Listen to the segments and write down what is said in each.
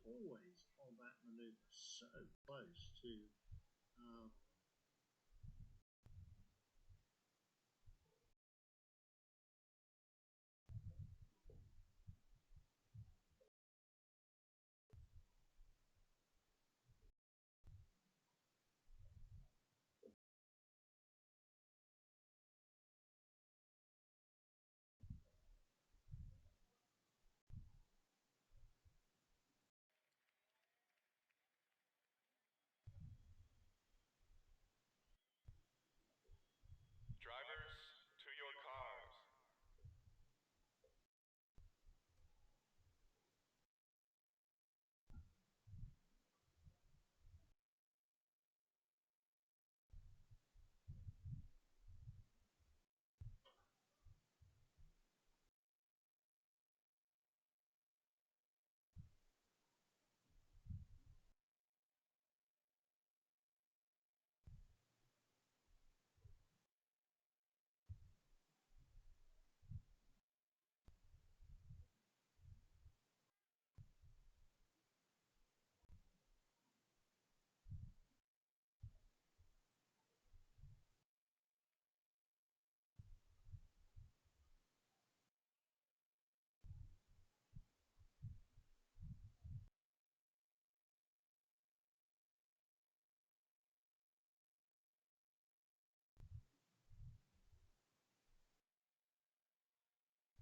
always hold that maneuver so close to Drivers, to your cars.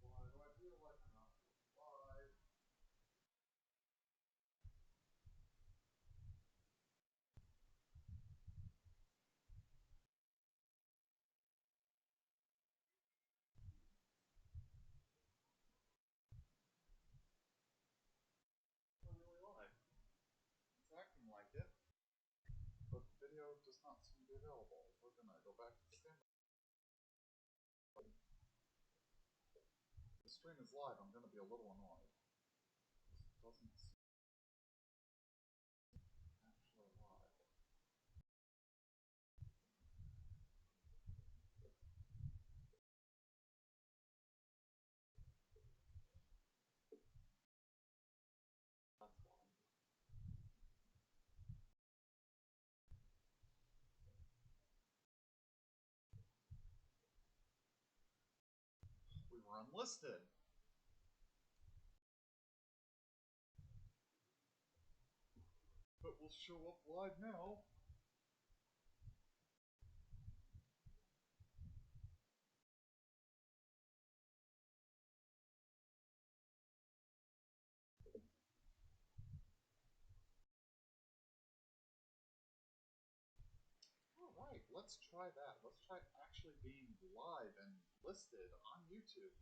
Why do I feel like I'm not alive? I'm really live. It's acting like it, but the video does not seem to be available. We're gonna go back to the standby. The stream is live. I'm gonna be a little annoyed. This doesn't seem actually live. That's why. We were unlisted. But we'll show up live now. Alright, let's try that. Let's try actually being live and listed on YouTube.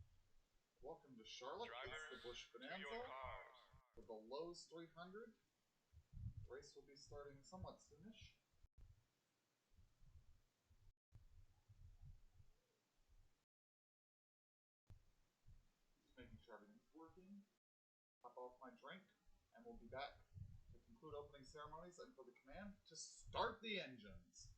Welcome to Charlotte. Drivers, it's the Busch to Bonanza your cars. with the Lowe's 300. The race will be starting somewhat soonish. Just making sure everything's working. Top off my drink, and we'll be back to conclude opening ceremonies and for the command to start the engines.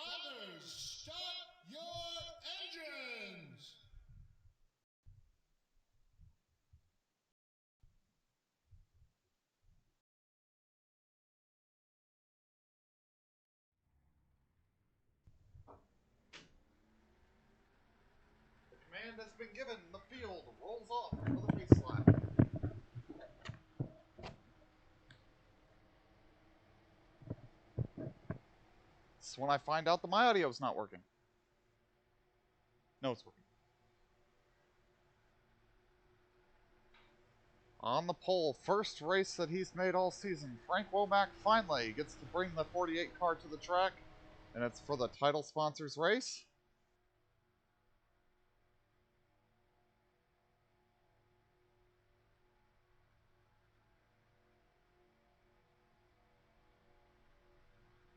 Drivers, start your engines! The command has been given. The field rolls off for the race lap. This is when I find out that my audio is not working. No, it's working. On the pole, first race that he's made all season. Frank Womack finally gets to bring the 48 car to the track, and it's for the title sponsors race.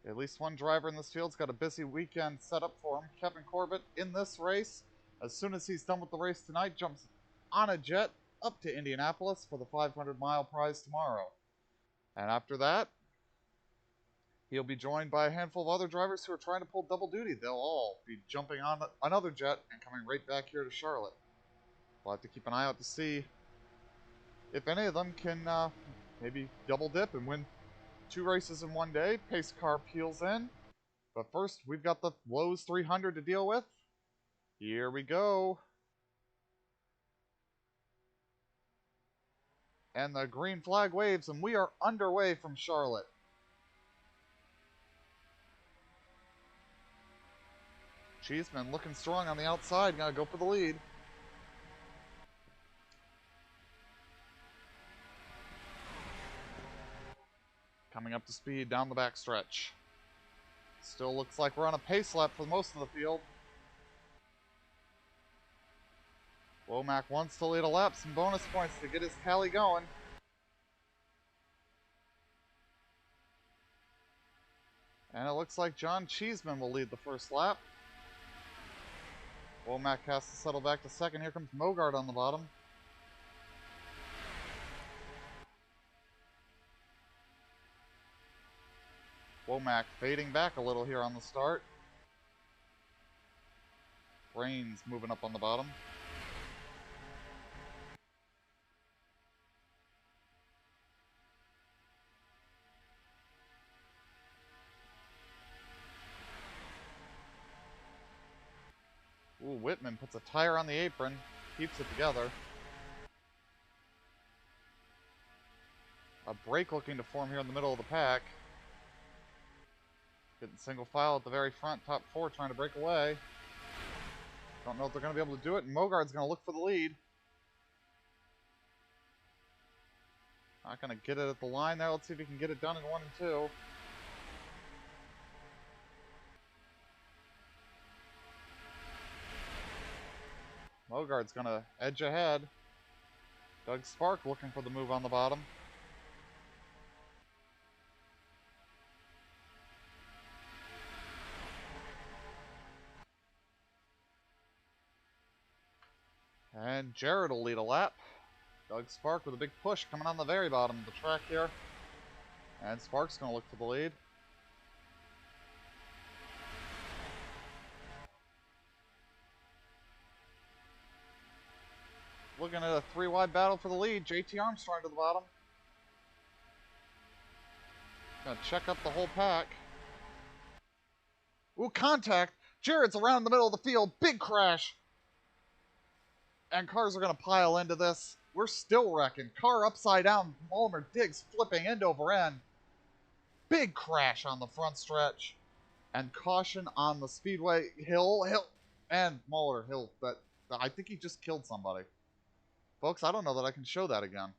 At least one driver in this field's got a busy weekend set up for him. Kevin Corbett in this race, as soon as he's done with the race tonight, jumps on a jet up to Indianapolis for the 500-mile prize tomorrow. And after that, he'll be joined by a handful of other drivers who are trying to pull double duty. They'll all be jumping on another jet and coming right back here to Charlotte. We'll have to keep an eye out to see if any of them can maybe double dip and win 2 races in one day. Pace car peels in. But first, we've got the Lowe's 300 to deal with. Here we go. And the green flag waves, and we are underway from Charlotte. Cheeseman looking strong on the outside. Gotta go for the lead. Coming up to speed down the backstretch. Still looks like we're on a pace lap for most of the field. Womack wants to lead a lap, some bonus points to get his tally going. And it looks like John Cheeseman will lead the first lap. Womack has to settle back to second. Here comes Mogart on the bottom. Womack fading back a little here on the start. Rains moving up on the bottom. Ooh, Whitman puts a tire on the apron, keeps it together. A break looking to form here in the middle of the pack. Getting single file at the very front, top 4 trying to break away. Don't know if they're going to be able to do it, and Mogart's going to look for the lead. Not going to get it at the line there. Let's see if he can get it done in 1 and 2. Mogart's going to edge ahead. Doug Spark looking for the move on the bottom. And Jared will lead a lap. Doug Spark with a big push coming on the very bottom of the track here. And Spark's going to look for the lead. Looking at a 3-wide battle for the lead. JT Armstrong to the bottom. Gonna check up the whole pack. Ooh, contact. Jared's around the middle of the field. Big crash. And cars are gonna pile into this. We're still wrecking. Car upside down. Mulmer Diggs flipping end over end. Big crash on the front stretch. And caution on the speedway. Hill. And Muller. Hill. I think he just killed somebody. Folks, I don't know that I can show that again.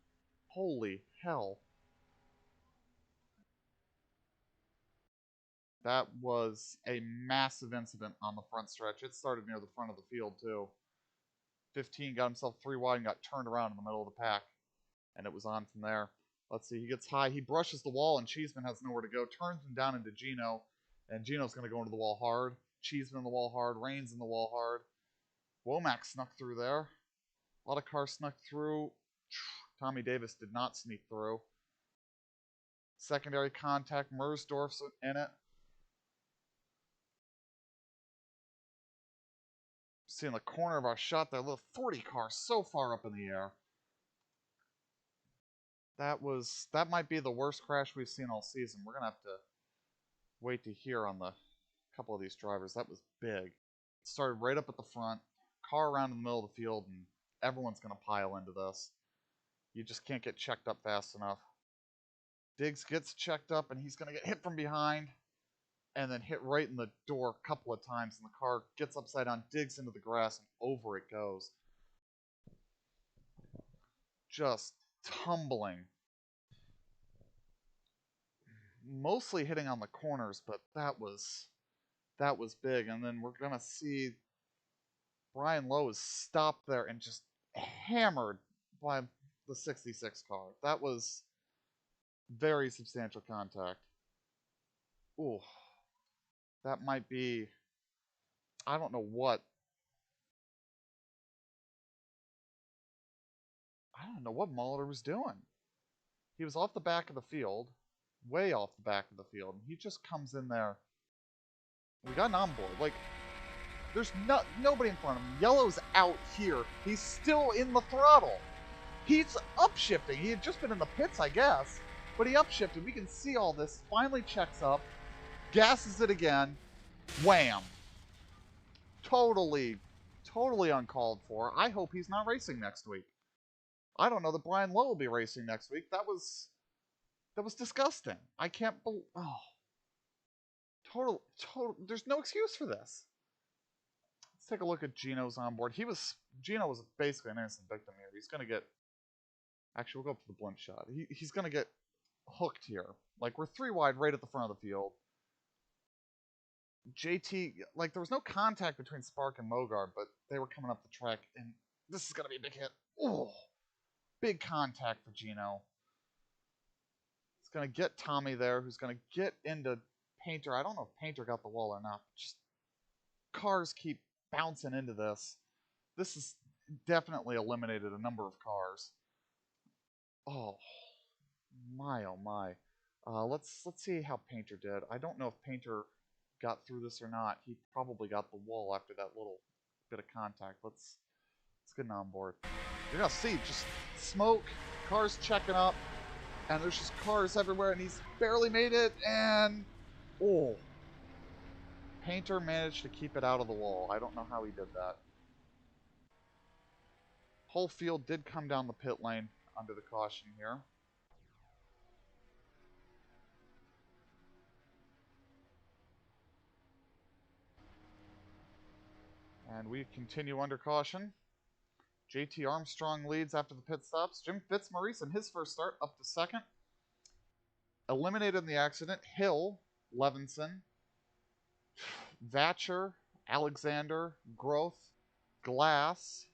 Holy hell. That was a massive incident on the front stretch. It started near the front of the field, too. 15 got himself 3 wide and got turned around in the middle of the pack. And it was on from there. Let's see, he gets high. He brushes the wall, and Cheeseman has nowhere to go. Turns him down into Gino. And Gino's going to go into the wall hard. Cheeseman in the wall hard. Rains in the wall hard. Womack snuck through there. A lot of cars snuck through. Tommy Davis did not sneak through. Secondary contact. Mersdorf's in it. seeing the corner of our shot, that little 40 car so far up in the air. That might be the worst crash we've seen all season. We're gonna have to wait to hear on the couple of these drivers. That was big. It started right up at the front, car around in the middle of the field, and everyone's gonna pile into this. You just can't get checked up fast enough. Diggs gets checked up, and he's gonna get hit from behind, and then hit right in the door a couple of times, and the car gets upside down, digs into the grass, and over it goes. Just tumbling. Mostly hitting on the corners, but that was big. And then we're gonna see Brian Lowe is stopped there and just hammered by the 66 car. That was very substantial contact. Ooh, that might be, I don't know what. I don't know what Molitor was doing. He was off the back of the field, way off the back of the field, and he just comes in there. We got an onboard. Like, there's nobody in front of him. Yellow's out here. He's still in the throttle. He's upshifting. He had just been in the pits, I guess, but he upshifted. We can see all this. Finally checks up, gasses it again. Wham! Totally uncalled for. I hope he's not racing next week. I don't know that Brian Lowe will be racing next week. That was disgusting. I can't believe. Oh, total. There's no excuse for this. Let's take a look at Gino's onboard. Gino was basically an innocent victim here. He's gonna get. Actually, we'll go up to the blimp shot. He's gonna get hooked here. Like, we're 3 wide right at the front of the field. JT, like, there was no contact between Spark and Mogard, but they were coming up the track, and this is gonna be a big hit. Oh, big contact for Gino. It's gonna get Tommy there, who's gonna get into Painter. I don't know if Painter got the wall or not. Just cars keep bouncing into this. This has definitely eliminated a number of cars. Oh my, oh my. Let's see how Painter did. I don't know if Painter got through this or not. He probably got the wall after that little bit of contact. Let's get an onboard. You're gonna see just smoke, cars checking up, and there's just cars everywhere, and he's barely made it, and oh, Painter managed to keep it out of the wall. I don't know how he did that. Whole field did come down the pit lane under the caution here. And we continue under caution. JT Armstrong leads after the pit stops. Jim Fitzmaurice in his first start up to second. Eliminated in the accident, Hill, Levinson, Vatcher, Alexander, Groth, Glass,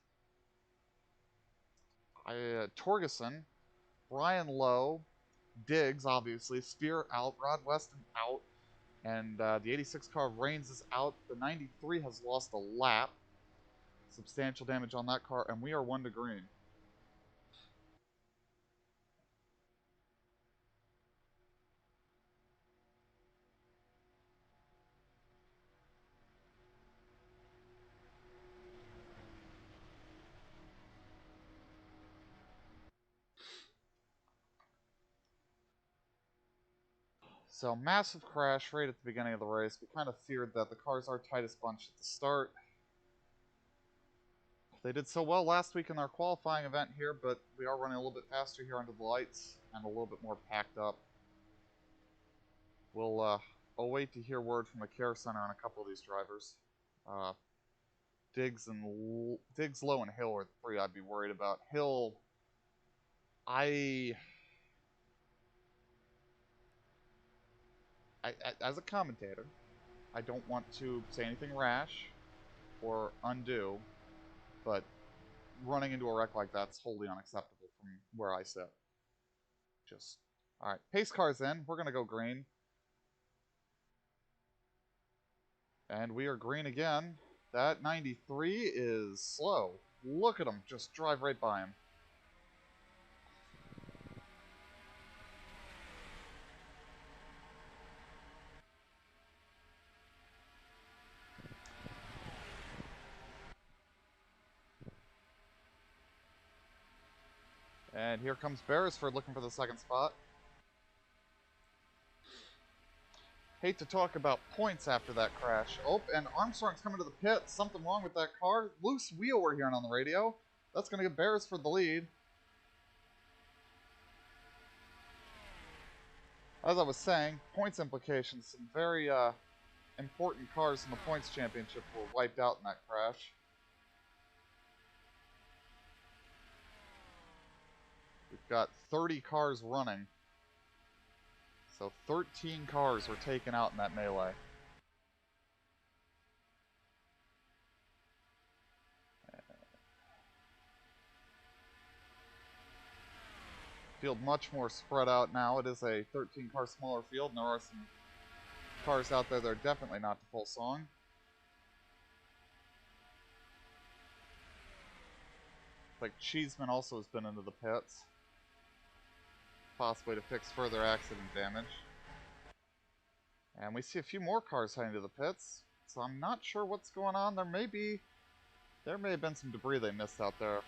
Torgeson, Brian Lowe, Diggs, obviously, Spear out, Rod Weston out, and the 86 car of Reigns is out. The 93 has lost a lap. Substantial damage on that car, and we are 1 to green. So, massive crash right at the beginning of the race. We kind of feared that. The cars are tightest bunch at the start. They did so well last week in our qualifying event here, but we are running a little bit faster here under the lights and a little bit more packed up. We'll wait to hear word from the care center on a couple of these drivers. Diggs, Lowe, and Hill are the 3 I'd be worried about. Hill, as a commentator, I don't want to say anything rash or undue, but running into a wreck like that's wholly unacceptable from where I sit. Alright, pace car's in. We're going to go green. And we are green again. That 93 is slow. Look at him just drive right by him. And here comes Beresford looking for the second spot. Hate to talk about points after that crash. Oh, and Armstrong's coming to the pit. Something wrong with that car. Loose wheel we're hearing on the radio. That's going to give Beresford the lead. As I was saying, points implications. Some very important cars in the points championship were wiped out in that crash. We've got 30 cars running. So 13 cars were taken out in that melee. Field much more spread out now. It is a 13-car smaller field, and there are some cars out there that are definitely not the full song. Like Cheeseman also has been into the pits, possibly to fix further accident damage. And we see a few more cars heading to the pits, so I'm not sure what's going on. There may have been some debris they missed out there.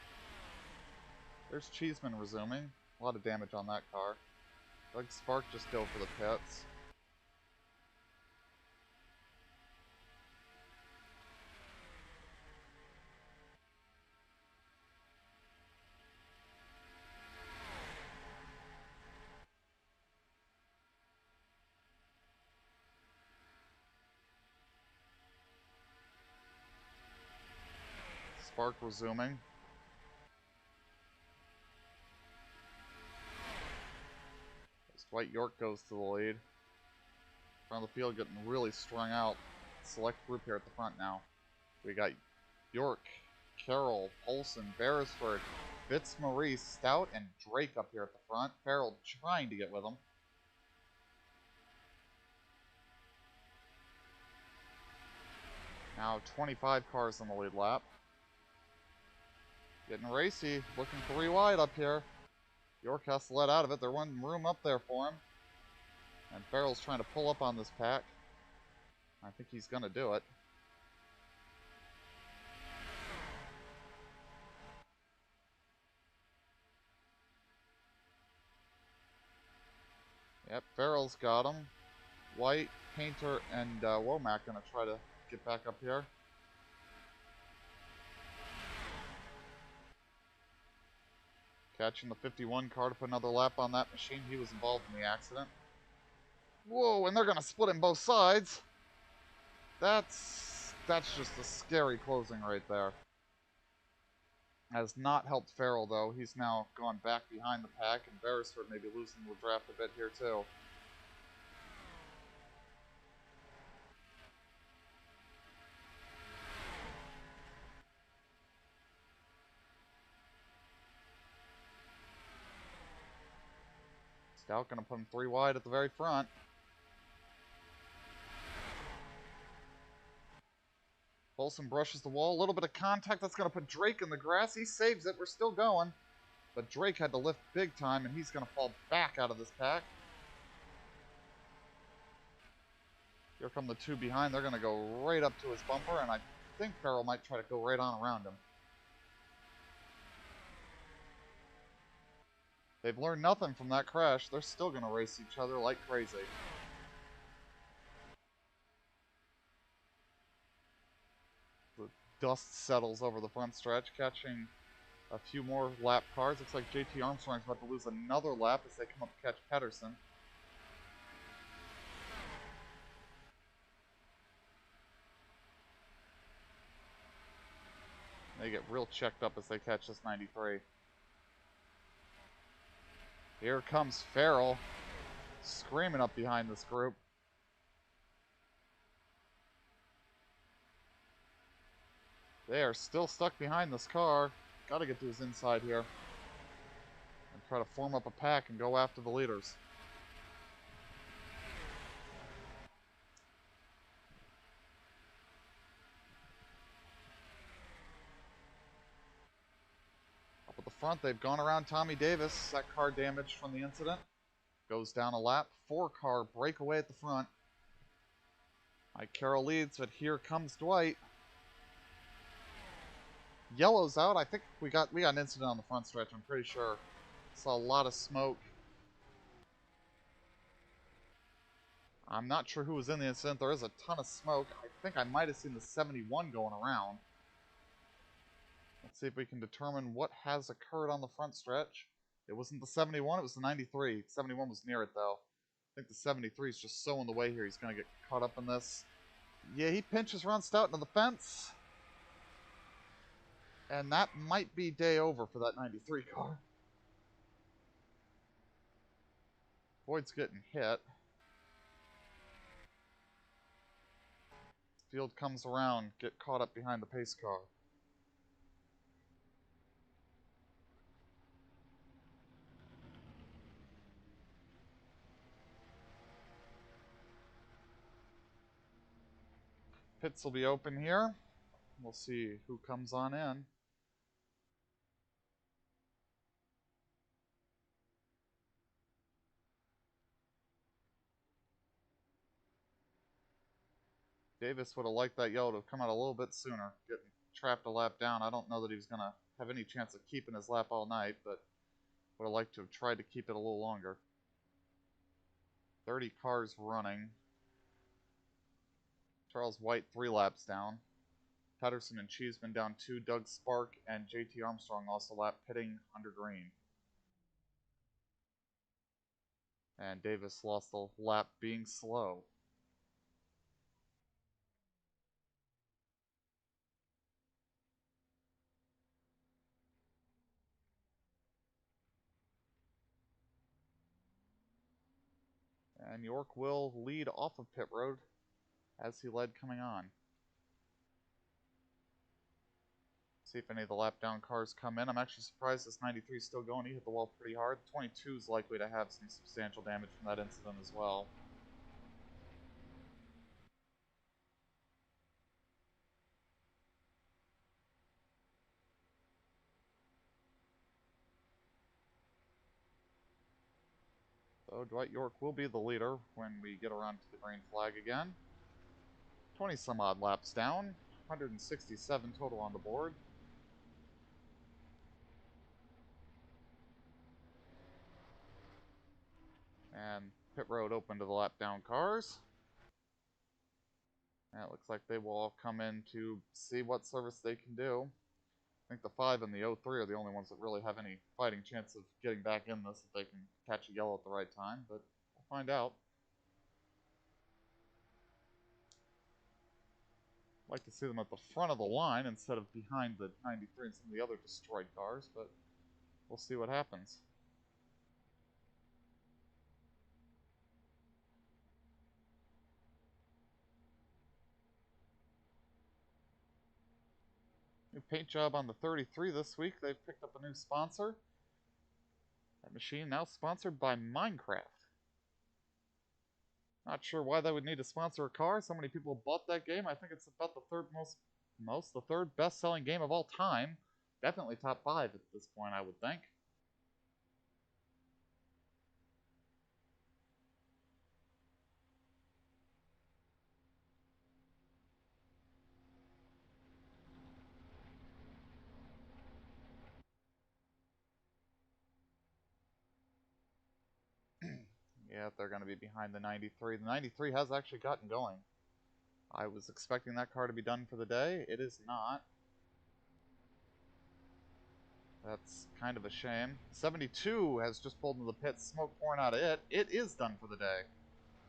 There's Cheeseman resuming. A lot of damage on that car. Like Spark just dove for the pits. Spark resuming. Dwight York goes to the lead. Front of the field getting really strung out. Select group here at the front now. We got York, Carroll, Polson, Beresford, Fitzmaurice, Stout, and Drake up here at the front. Farrell trying to get with them. Now 25 cars on the lead lap. Getting racy, looking 3 wide up here. York has to let out of it. There wasn't room up there for him. And Farrell's trying to pull up on this pack. I think he's going to do it. Yep, Farrell's got him. White, Painter, and Womack going to try to get back up here. Catching the 51 car to put another lap on that machine. He was involved in the accident. Whoa, and they're going to split him both sides. That's just a scary closing right there. Has not helped Farrell, though. He's now gone back behind the pack, and Beresford may be losing the draft a bit here, too. Stout going to put him 3 wide at the very front. Bolson brushes the wall. A little bit of contact. That's going to put Drake in the grass. He saves it. We're still going. But Drake had to lift big time, and he's going to fall back out of this pack. Here come the 2 behind. They're going to go right up to his bumper, and I think Farrell might try to go right on around him. They've learned nothing from that crash. They're still going to race each other like crazy. The dust settles over the front stretch, catching a few more lap cars. Looks like JT Armstrong's about to lose another lap as they come up to catch Pedersen. They get real checked up as they catch this 93. Here comes Farrell, screaming up behind this group. They are still stuck behind this car. Got to get to his inside here. And try to form up a pack and go after the leaders. Up at the front, they've gone around Tommy Davis. That car damaged from the incident. Goes down a lap. 4-car breakaway at the front. Mike Carroll leads, but here comes Dwight. Yellow's out. I think we got an incident on the front stretch, I'm pretty sure. Saw a lot of smoke. I'm not sure who was in the incident. There is a ton of smoke. I think I might have seen the 71 going around. Let's see if we can determine what has occurred on the front stretch. It wasn't the 71, it was the 93. 71 was near it, though. I think the 73 is just so in the way here. He's going to get caught up in this. Yeah, he pinches Ron Stout into the fence. And that might be day over for that 93 car. Boyd's getting hit. Field comes around, get caught up behind the pace car. Pits will be open here. We'll see who comes on in. Davis would have liked that yellow to have come out a little bit sooner. Getting trapped a lap down. I don't know that he was going to have any chance of keeping his lap all night, but would have liked to have tried to keep it a little longer. 30 cars running. Charles White 3 laps down. Patterson and Cheeseman down 2. Doug Spark and JT Armstrong also lap pitting under green. And Davis lost a lap being slow. And York will lead off of pit road as he led coming on. See if any of the lap down cars come in. I'm actually surprised this 93 is still going. He hit the wall pretty hard. 22 is likely to have some substantial damage from that incident as well. So Dwight York will be the leader when we get around to the green flag again. 20 some odd laps down. 167 total on the board. And pit road open to the lap down cars. And it looks like they will all come in to see what service they can do. I think the 5 and the 03 are the only ones that really have any fighting chance of getting back in this if they can catch a yellow at the right time, but we'll find out. I'd like to see them at the front of the line instead of behind the 93 and some of the other destroyed cars, but we'll see what happens. New paint job on the 33 this week. They've picked up a new sponsor. That machine now sponsored by Minecraft. Not sure why they would need to sponsor a car. So many people bought that game. I think it's about the third best-selling game of all time. Definitely top 5 at this point, I would think. Yeah, they're going to be behind the 93. The 93 has actually gotten going. I was expecting that car to be done for the day. It is not. That's kind of a shame. 72 has just pulled into the pits, smoke pouring out of it. It is done for the day.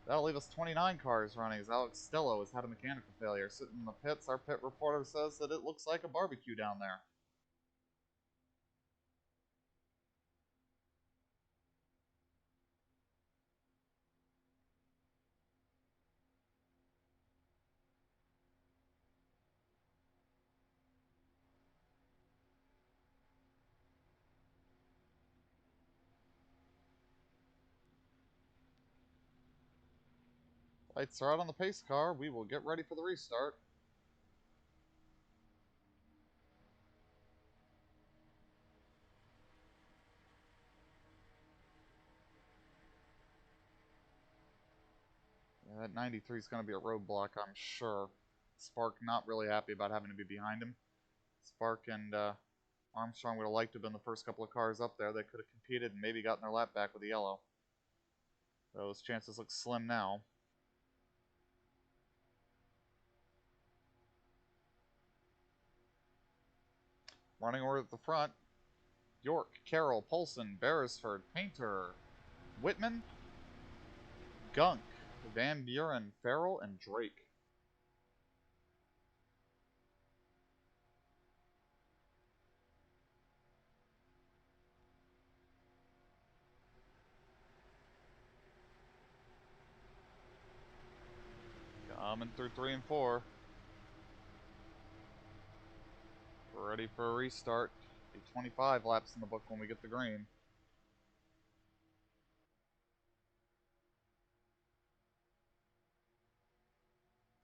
That'll leave us 29 cars running as Alex Stello has had a mechanical failure. Sitting in the pits, our pit reporter says that it looks like a barbecue down there. Lights are out on the pace car. We will get ready for the restart. Yeah, that 93 is going to be a roadblock, I'm sure. Spark not really happy about having to be behind him. Spark and Armstrong would have liked to have been the first couple of cars up there. They could have competed and maybe gotten their lap back with the yellow. Those chances look slim now. Running order at the front. York, Carroll, Polson, Beresford, Painter, Whitman, Gunk, Van Buren, Farrell, and Drake. Coming through 3 and 4. We're ready for a restart. Be 25 laps in the book when we get the green.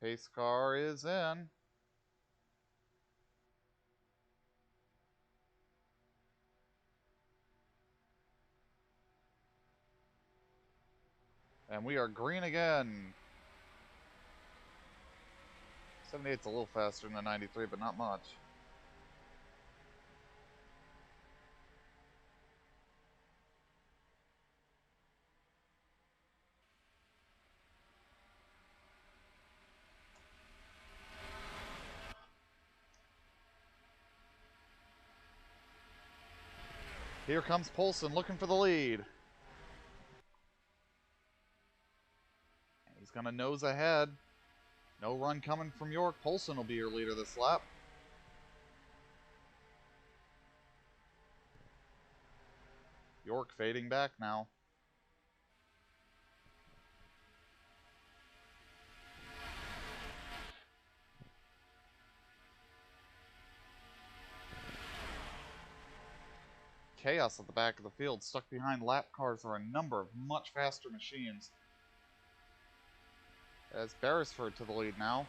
Pace car is in. And we are green again. 78's a little faster than the 93, but not much. Here comes Polson looking for the lead. He's going to nose ahead. No run coming from York. Polson will be your leader this lap. York fading back now. Chaos at the back of the field. Stuck behind lap cars are a number of much faster machines. As Beresford to the lead now.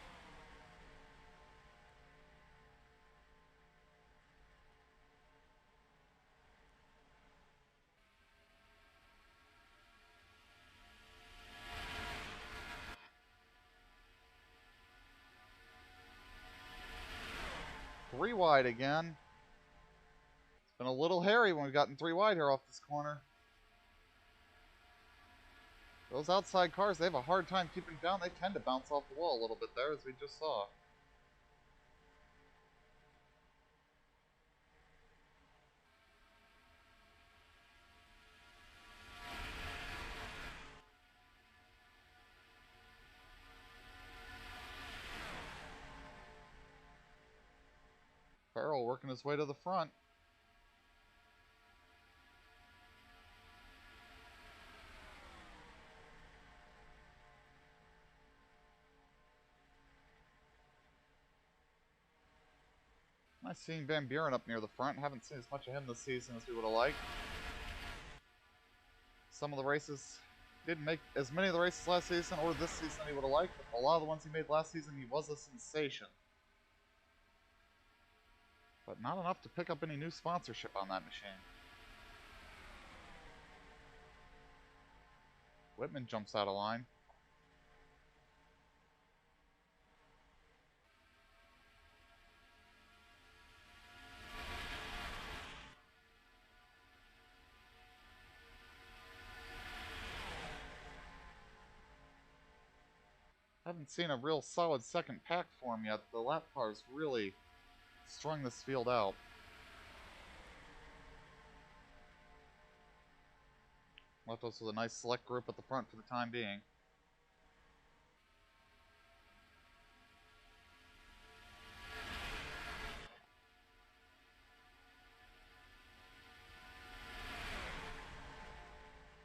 Three wide again. It's been a little hairy when we've gotten 3 wide here off this corner. Those outside cars, they have a hard time keeping down. They tend to bounce off the wall a little bit there, as we just saw. Farrell working his way to the front. Nice seeing Van Buren up near the front. Haven't seen as much of him this season as we would have liked. Some of the races didn't make as many of the races last season or this season he would have liked, but a lot of the ones he made last season, he was a sensation. But not enough to pick up any new sponsorship on that machine. Whitman jumps out of line. Haven't seen a real solid second pack for him yet. The lap cars really strung this field out. Left us with a nice select group at the front for the time being.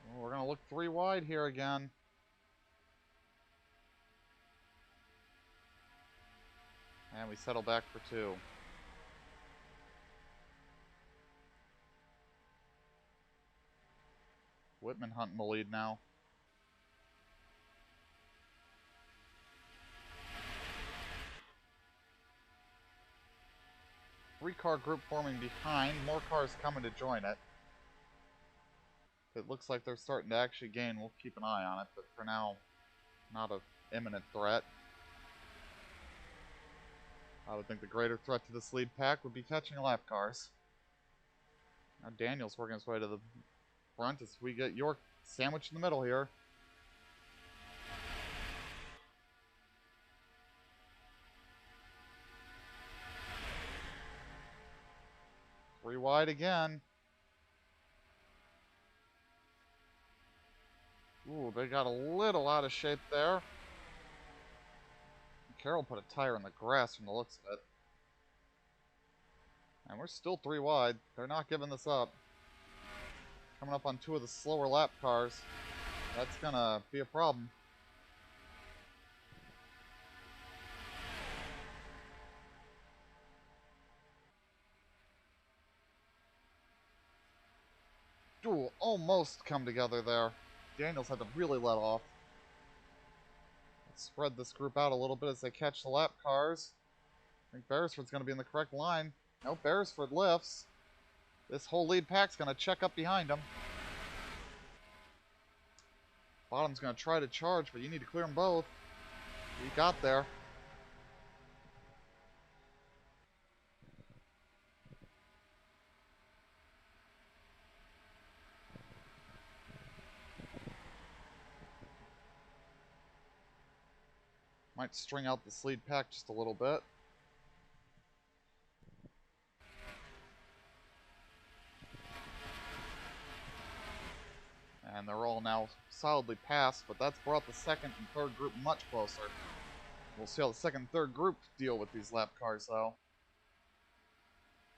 Well, we're going to look 3 wide here again. And we settle back for 2. Whitman hunting the lead now. Three-car group forming behind. More cars coming to join it. It looks like they're starting to actually gain. We'll keep an eye on it, but for now, not an imminent threat. I would think the greater threat to this lead pack would be catching lap cars. Now Daniel's working his way to the front as we get York sandwiched in the middle here. Three wide again. Ooh, they got a little out of shape there. Carroll put a tire in the grass from the looks of it. And we're still three wide. They're not giving this up. Coming up on two of the slower lap cars. That's gonna be a problem. Ooh, almost come together there. Daniels had to really let off. Let's spread this group out a little bit as they catch the lap cars. I think Beresford's going to be in the correct line. No, Beresford lifts. This whole lead pack's going to check up behind him. Bottom's going to try to charge, but you need to clear them both. He got there. Might string out this lead pack just a little bit. And they're all now solidly passed, but that's brought the second and third group much closer. We'll see how the second and third group deal with these lap cars, though.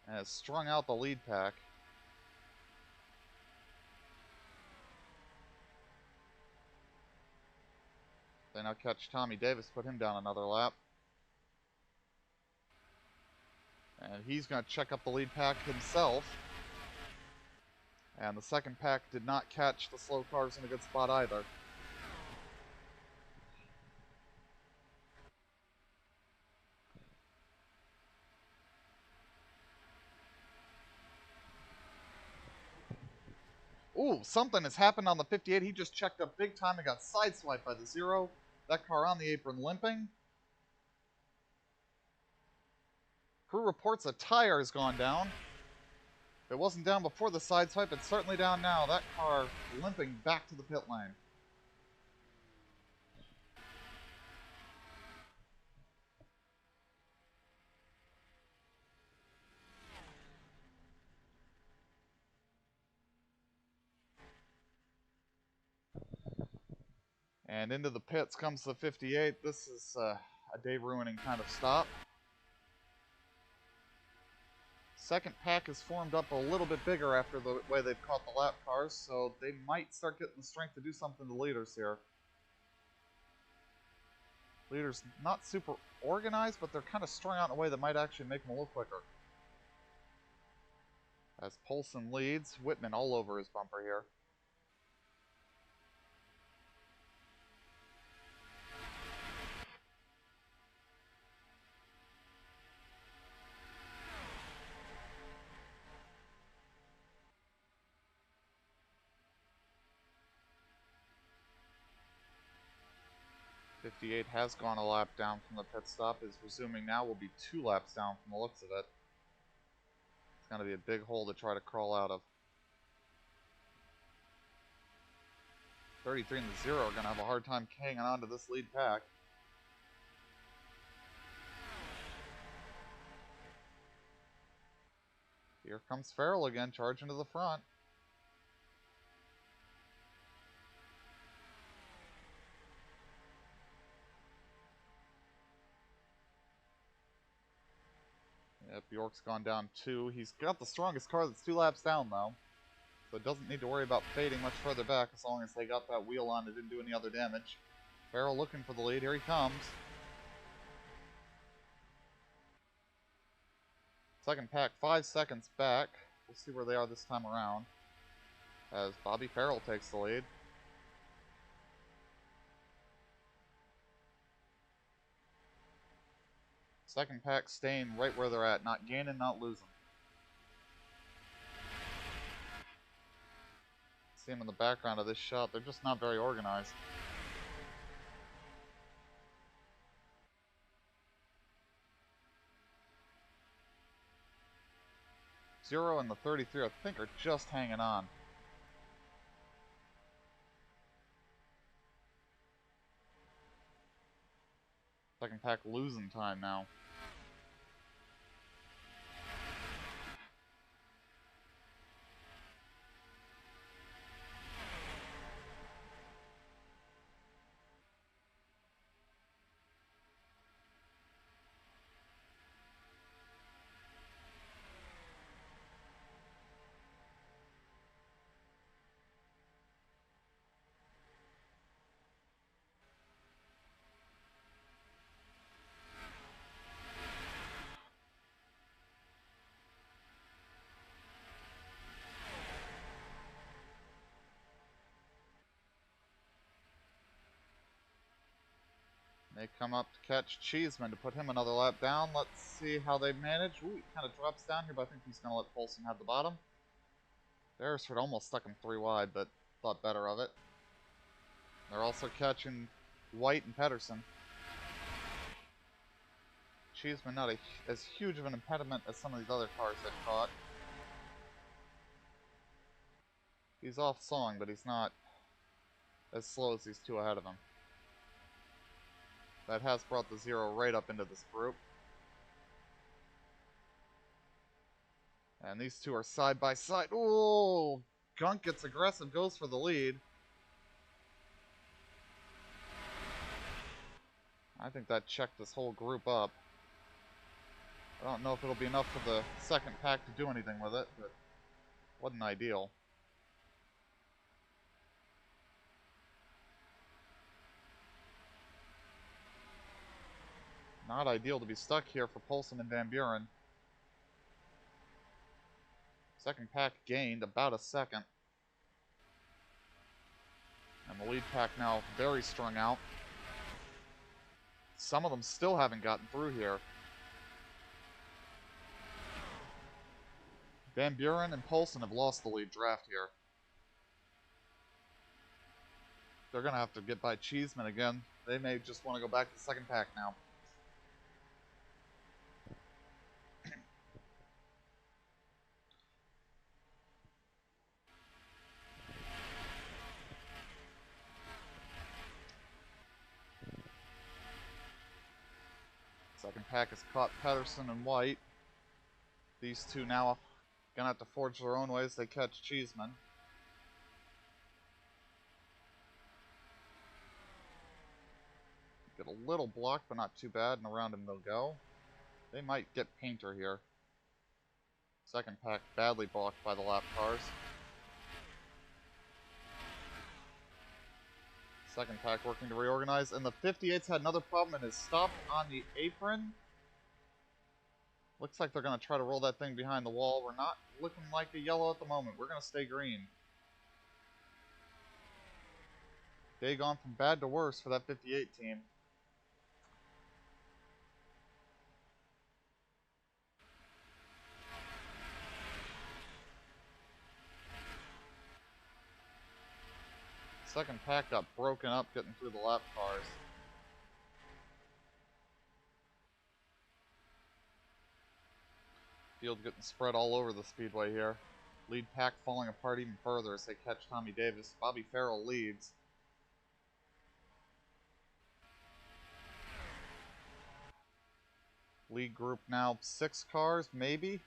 And it's strung out the lead pack. They now catch Tommy Davis, put him down another lap. And he's going to check up the lead pack himself. And the second pack did not catch the slow cars in a good spot either. Ooh, something has happened on the 58. He just checked up big time and got sideswiped by the 0. That car on the apron limping. Crew reports a tire has gone down. If it wasn't down before the sideswipe, it's certainly down now. That car limping back to the pit lane. And into the pits comes the 58. This is a day-ruining kind of stop. Second pack is formed up a little bit bigger after the way they've caught the lap cars, so they might start getting the strength to do something to leaders here. Leaders not super organized, but they're kind of strung out in a way that might actually make them a little quicker. As Polson leads, Whitman all over his bumper here. .58 has gone a lap down from the pit stop, is resuming now, will be 2 laps down from the looks of it. It's going to be a big hole to try to crawl out of. 33 and the 0 are going to have a hard time hanging on to this lead pack. Here comes Farrell again, charging to the front. Yep, York's gone down 2. He's got the strongest car that's 2 laps down, though. So it doesn't need to worry about fading much further back as long as they got that wheel on. It didn't do any other damage. Farrell looking for the lead. Here he comes. Second pack, 5 seconds back. We'll see where they are this time around. As Bobby Farrell takes the lead. Second pack staying right where they're at. Not gaining, not losing. See them in the background of this shot. They're just not very organized. Zero and the 33, I think, are just hanging on. Second pack losing time now. They come up to catch Cheeseman to put him another lap down. Let's see how they manage. Ooh, he kind of drops down here, but I think he's going to let Polson have the bottom. Beresford almost stuck him 3 wide, but thought better of it. They're also catching White and Pedersen. Cheeseman not as huge of an impediment as some of these other cars they've caught. He's off sawing, but he's not as slow as these two ahead of him. That has brought the zero right up into this group. And these two are side by side. Ooh! Gunk gets aggressive, goes for the lead. I think that checked this whole group up. I don't know if it'll be enough for the second pack to do anything with it, but wasn't ideal. Not ideal to be stuck here for Polson and Van Buren. Second pack gained about a second. And the lead pack now very strung out. Some of them still haven't gotten through here. Van Buren and Polson have lost the lead draft here. They're going to have to get by Cheeseman again. They may just want to go back to the second pack now. Second pack has caught Pedersen and White. These two now gonna have to forge their own way as they catch Cheeseman. Get a little block, but not too bad, and around him they'll go. They might get Painter here. Second pack badly blocked by the lap cars. Second pack working to reorganize, and the 58's had another problem and is stopped on the apron. Looks like they're going to try to roll that thing behind the wall. We're not looking like a yellow at the moment. We're going to stay green. Day gone from bad to worse for that 58 team. Second pack got broken up getting through the lap cars. Field getting spread all over the speedway here. Lead pack falling apart even further as they catch Tommy Davis. Bobby Farrell leads. Lead group now 6 cars, maybe?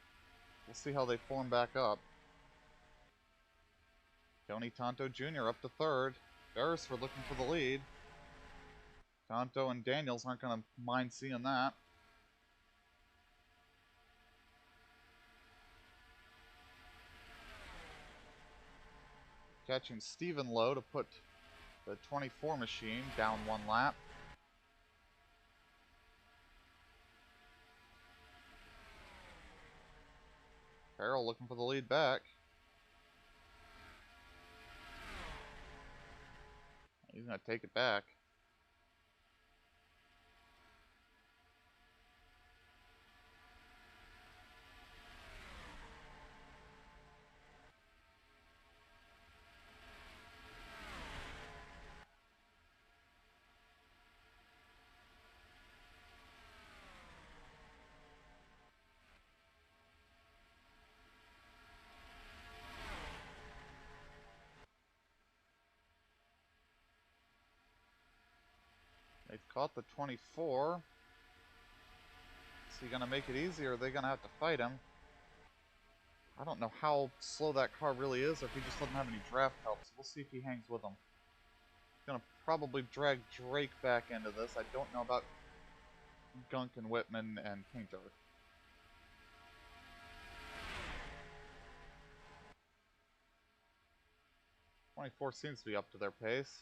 We'll see how they form back up. Tony Tonto Jr. up to 3rd. Beresford looking for the lead. Tonto and Daniels aren't going to mind seeing that. Catching Stephen Lowe to put the 24 machine down 1 lap. Farrell looking for the lead back. He's going to take it back. Caught the 24. Is he going to make it easy, or are they going to have to fight him? I don't know how slow that car really is, or if he just doesn't have any draft help. So we'll see if he hangs with him. He's going to probably drag Drake back into this. I don't know about Gunk and Whitman and Painter. '24 seems to be up to their pace.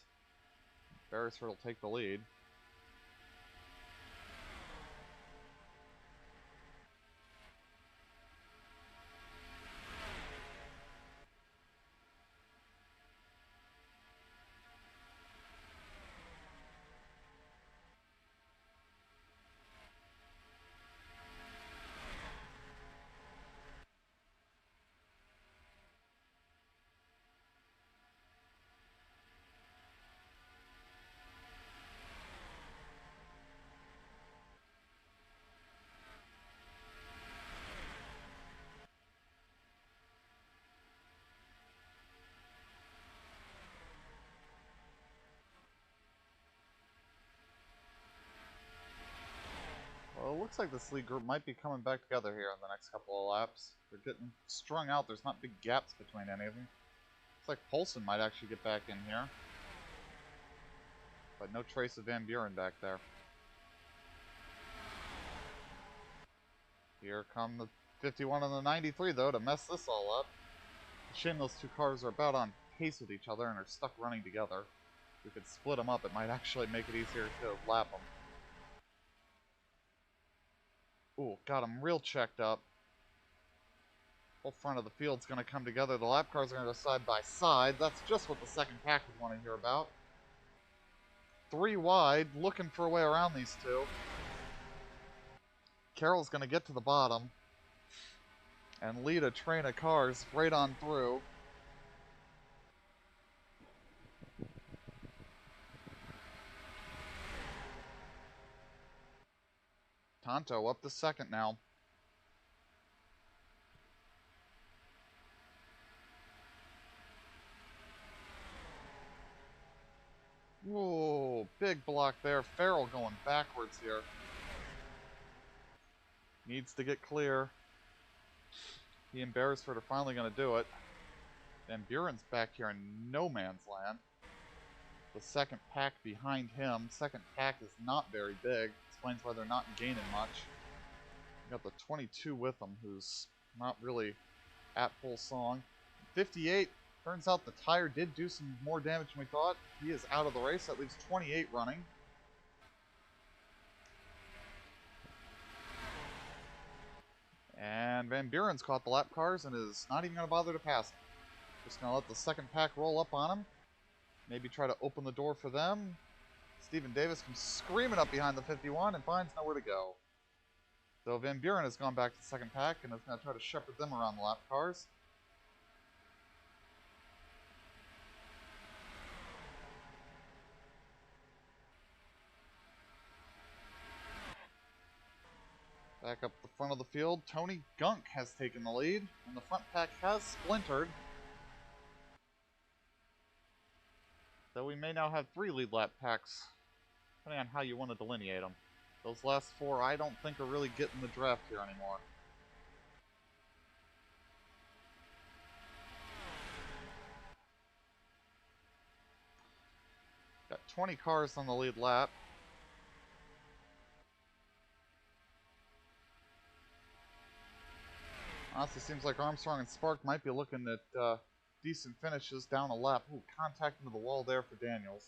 Beresford will take the lead. Well, it looks like this lead group might be coming back together here in the next couple of laps. They're getting strung out. There's not big gaps between any of them. Looks like Polson might actually get back in here. But no trace of Van Buren back there. Here come the 51 and the 93, though, to mess this all up. Shame those two cars are about on pace with each other and are stuck running together. If we could split them up, it might actually make it easier to lap them. Ooh, got him real checked up. Whole front of the field's going to come together. The lap cars are going to go side by side. That's just what the second pack would want to hear about. 3 wide, looking for a way around these two. Carroll's going to get to the bottom and lead a train of cars right on through. Tonto up to second now. Whoa, big block there. Farrell going backwards here. Needs to get clear. He and Beresford are finally going to do it. Van Buren's back here in no man's land. The second pack behind him. Second pack is not very big. Explains why they're not gaining much. You got the 22 with them, who's not really at full song. 58. Turns out the tire did do some more damage than we thought. He is out of the race. That leaves 28 running. And Van Buren's caught the lap cars and is not even going to bother to pass them. Just going to let the second pack roll up on him. Maybe try to open the door for them. Stephen Davis comes screaming up behind the 51 and finds nowhere to go. So Van Buren has gone back to the second pack and is going to try to shepherd them around the lap cars. Back up the front of the field, Tony Gunk has taken the lead, and the front pack has splintered. So we may now have 3 lead lap packs, depending on how you want to delineate them. Those last 4 I don't think are really getting the draft here anymore. Got 20 cars on the lead lap. Honestly, seems like Armstrong and Spark might be looking at decent finishes down a lap. Ooh, contact into the wall there for Daniels.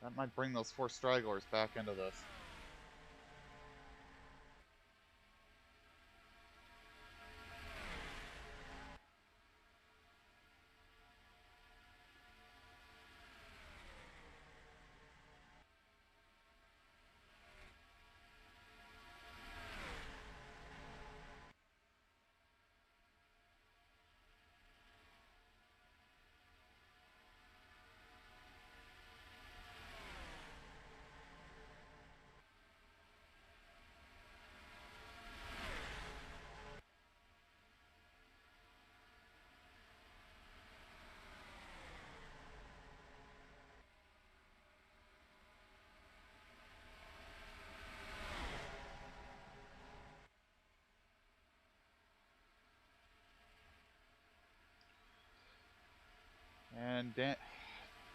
That might bring those 4 stragglers back into this.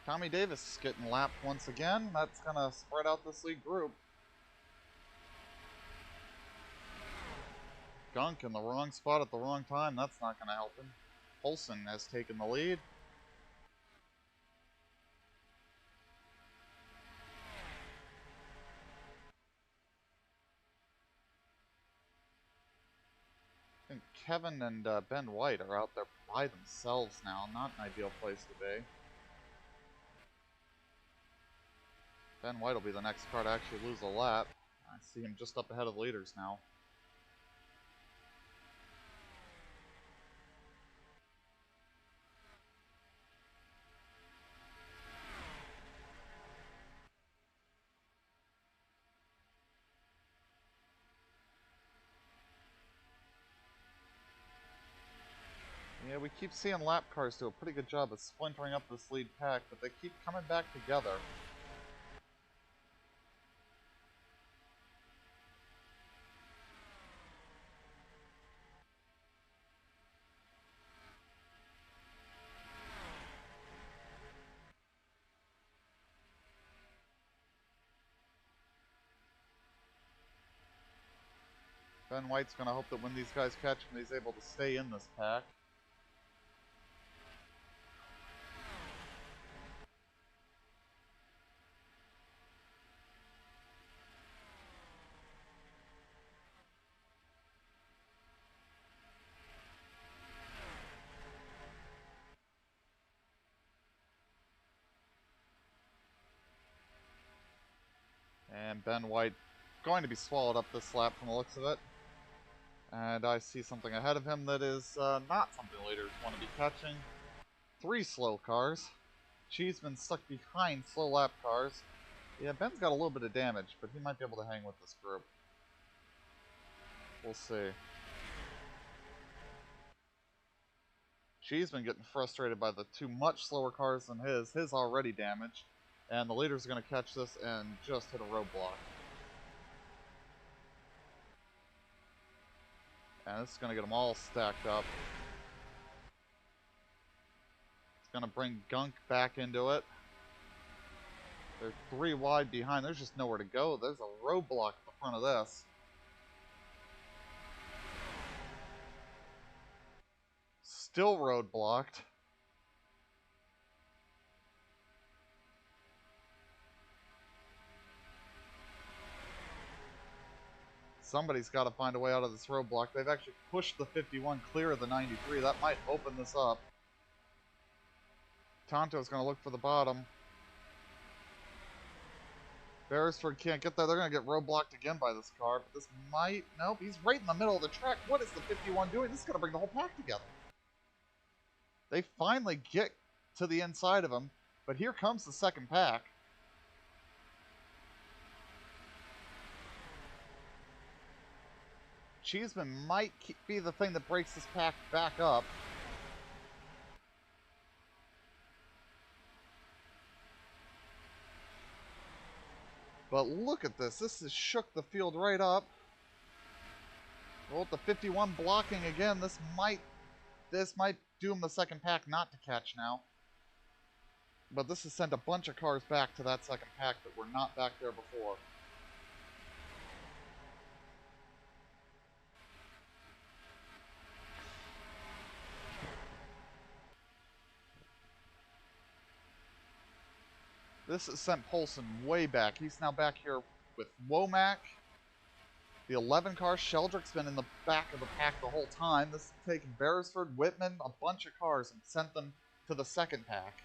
Tommy Davis is getting lapped once again. That's going to spread out this lead group. Gunk in the wrong spot at the wrong time. That's not going to help him. Olsen has taken the lead. I think Kevin and Ben White are out there by themselves now. Not an ideal place to be. Ben White will be the next car to actually lose a lap. I see him just up ahead of the leaders now. Yeah, we keep seeing lap cars do a pretty good job of splintering up this lead pack, but they keep coming back together. Ben White's going to hope that when these guys catch him, he's able to stay in this pack. And Ben White going to be swallowed up this lap from the looks of it. And I see something ahead of him that is not something leaders want to be catching. 3 slow cars. Cheeseman stuck behind slow lap cars. Yeah, Ben's got a little bit of damage, but he might be able to hang with this group. We'll see. Cheeseman getting frustrated by the 2 much slower cars than his. His already damaged. And the leaders are going to catch this and just hit a roadblock. And this is going to get them all stacked up. It's going to bring Gunk back into it. They're 3 wide behind. There's just nowhere to go. There's a roadblock at the front of this. Still roadblocked. Somebody's got to find a way out of this roadblock. They've actually pushed the 51 clear of the 93. That might open this up. Tonto's going to look for the bottom. Beresford can't get there. They're going to get roadblocked again by this car. But this might... Nope, he's right in the middle of the track. What is the 51 doing? This is going to bring the whole pack together. They finally get to the inside of him. But here comes the second pack. Cheeseman might be the thing that breaks this pack back up. But look at this. This has shook the field right up. Well, with the 51 blocking again, this might doom the second pack not to catch now. But this has sent a bunch of cars back to that second pack that were not back there before. This has sent Polson way back. He's now back here with Womack. The 11 car, Sheldrick's been in the back of the pack the whole time. This has taken Beresford, Whitman, a bunch of cars and sent them to the second pack.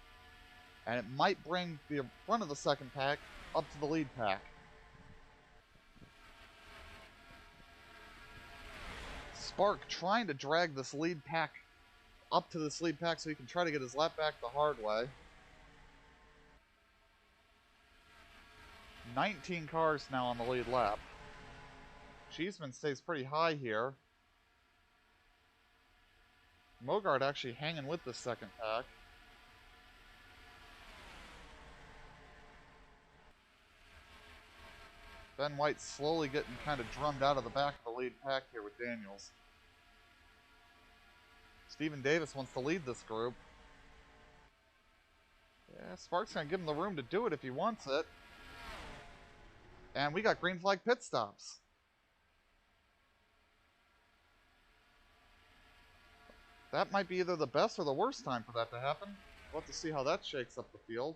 And it might bring the front of the second pack up to the lead pack. Spark trying to drag this lead pack up to this lead pack so he can try to get his lap back the hard way. 19 cars now on the lead lap. Cheeseman stays pretty high here. Mogart actually hanging with the second pack. Ben White slowly getting kind of drummed out of the back of the lead pack here with Daniels. Stephen Davis wants to lead this group. Yeah, Spark's going to give him the room to do it if he wants it. And we got green flag pit stops. That might be either the best or the worst time for that to happen. We'll have to see how that shakes up the field.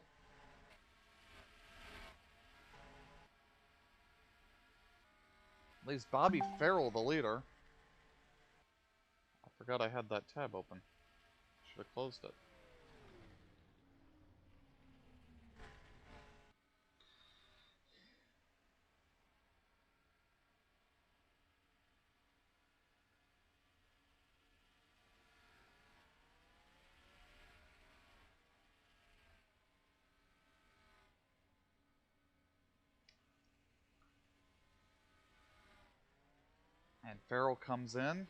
Leaves Bobby Farrell the leader. I forgot I had that tab open. Should have closed it. And Farrell comes in.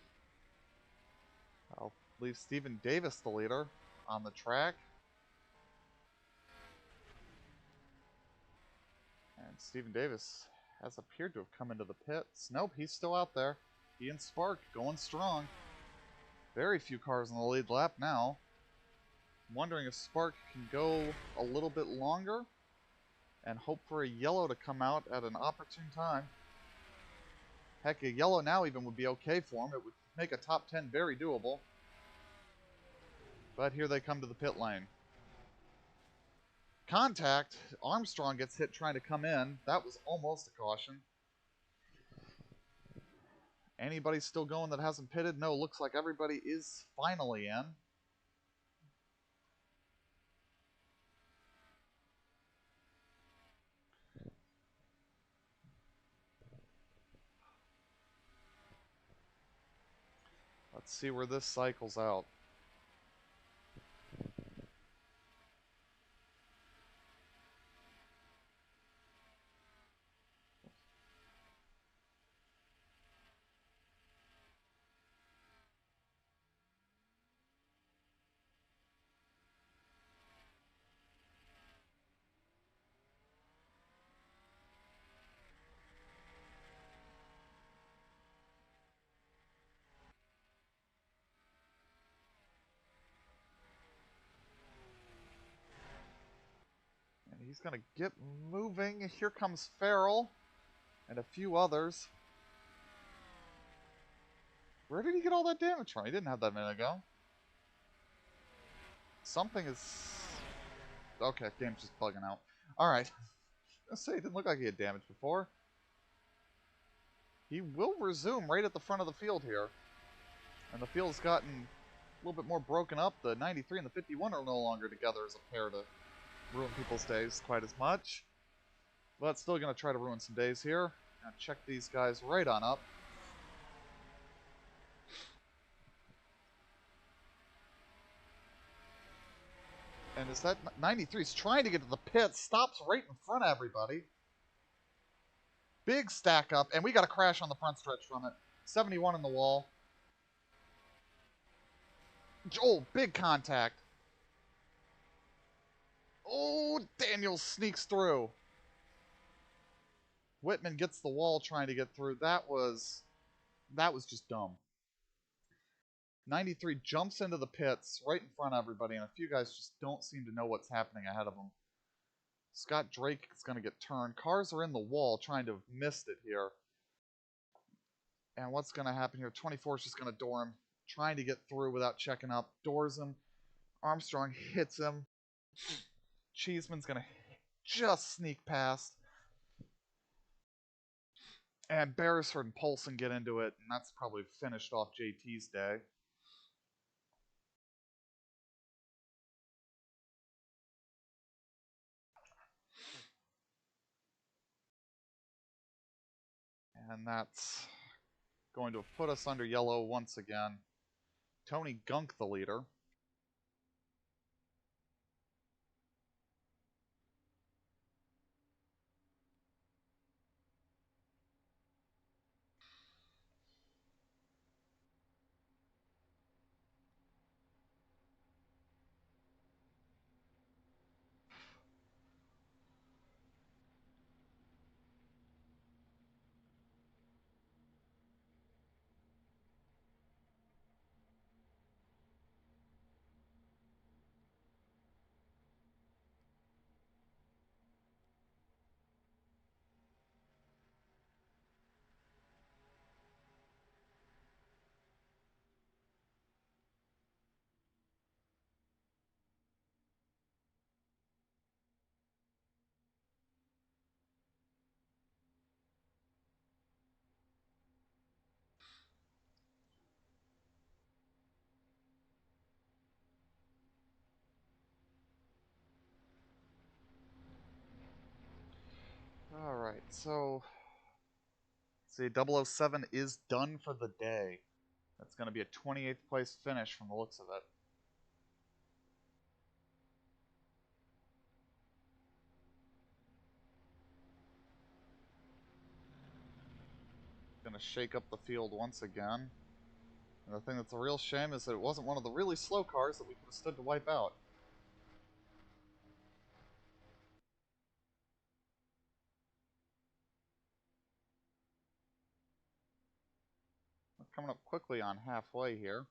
I'll leave Stephen Davis the leader on the track. And Stephen Davis has appeared to have come into the pits. Nope, he's still out there. He and Spark going strong. Very few cars in the lead lap now. I'm wondering if Spark can go a little bit longer and hope for a yellow to come out at an opportune time. Heck, a yellow now even would be okay for him. It would make a top 10 very doable. But here they come to the pit lane. Contact. Armstrong gets hit trying to come in. That was almost a caution. Anybody still going that hasn't pitted? No, looks like everybody is finally in. Let's see where this cycles out. And he's going to get moving. Here comes Farrell and a few others. Where did he get all that damage from? He didn't have that a minute ago. Something is... Okay, game's just bugging out. Alright. Let's say it didn't look like he had damage before. He will resume right at the front of the field here. And the field's gotten a little bit more broken up. The 93 and the 51 are no longer together as a pair to ruin people's days quite as much. But still going to try to ruin some days here. Now check these guys right on up. And as that 93 is trying to get to the pit, stops right in front of everybody. Big stack up, and we got a crash on the front stretch from it. 71 in the wall. Oh, big contact. Oh, Daniels sneaks through. Whitman gets the wall trying to get through. That was just dumb. 93 jumps into the pits right in front of everybody, and a few guys just don't seem to know what's happening ahead of them. Scott Drake is going to get turned. Cars are in the wall trying to have missed it here. And what's going to happen here? 24 is just going to door him, trying to get through without checking up. Doors him. Armstrong hits him. Cheeseman's going to just sneak past. And Beresford and Polson get into it, and that's probably finished off JT's day. And that's going to put us under yellow once again. Tony Gunk, the leader. Alright, so... see, 007 is done for the day. That's going to be a 28th place finish from the looks of it. Going to shake up the field once again. And the thing that's a real shame is that it wasn't one of the really slow cars that we could have stood to wipe out. We're coming up quickly on halfway here.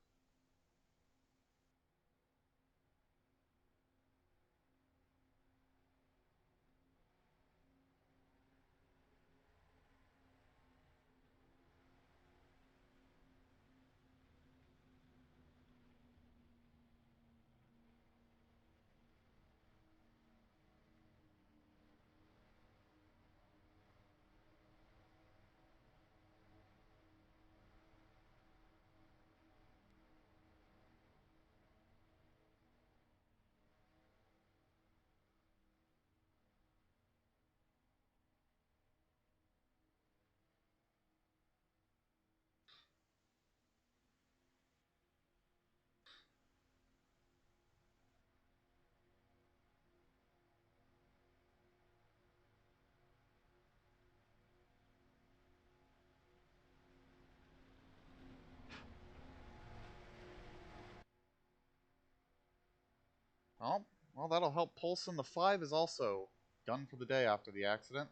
Oh, well, that'll help Poulsen. The 5 is also done for the day after the accident.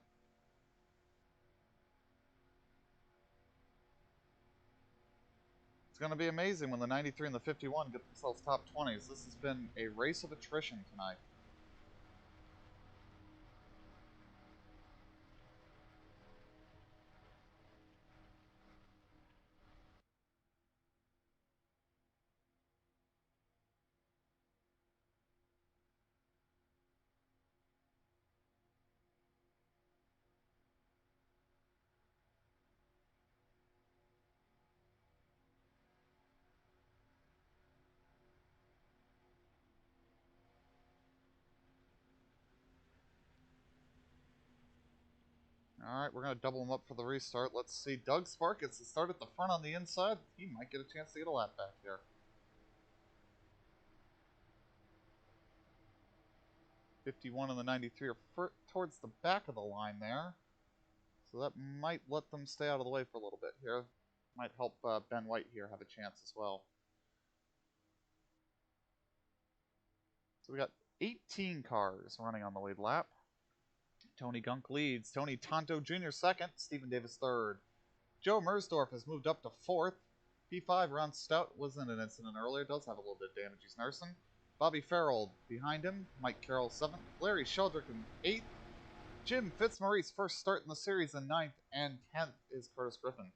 It's going to be amazing when the 93 and the 51 get themselves top 20s. This has been a race of attrition tonight. Alright, we're going to double him up for the restart. Let's see. Doug Spark gets to start at the front on the inside. He might get a chance to get a lap back here. 51 and the 93 are towards the back of the line there. So that might let them stay out of the way for a little bit here. Might help Ben White here have a chance as well. So we got 18 cars running on the lead lap. Tony Gunk leads. Tony Tonto Jr. second. Stephen Davis third. Joe Mersdorf has moved up to fourth. P5 Ron Stout was in an incident earlier. Does have a little bit of damage he's nursing. Bobby Farrell behind him. Mike Carroll seventh. Larry Sheldrick in eighth. Jim Fitzmaurice first start in the series in ninth. And 10th is Curtis Griffin.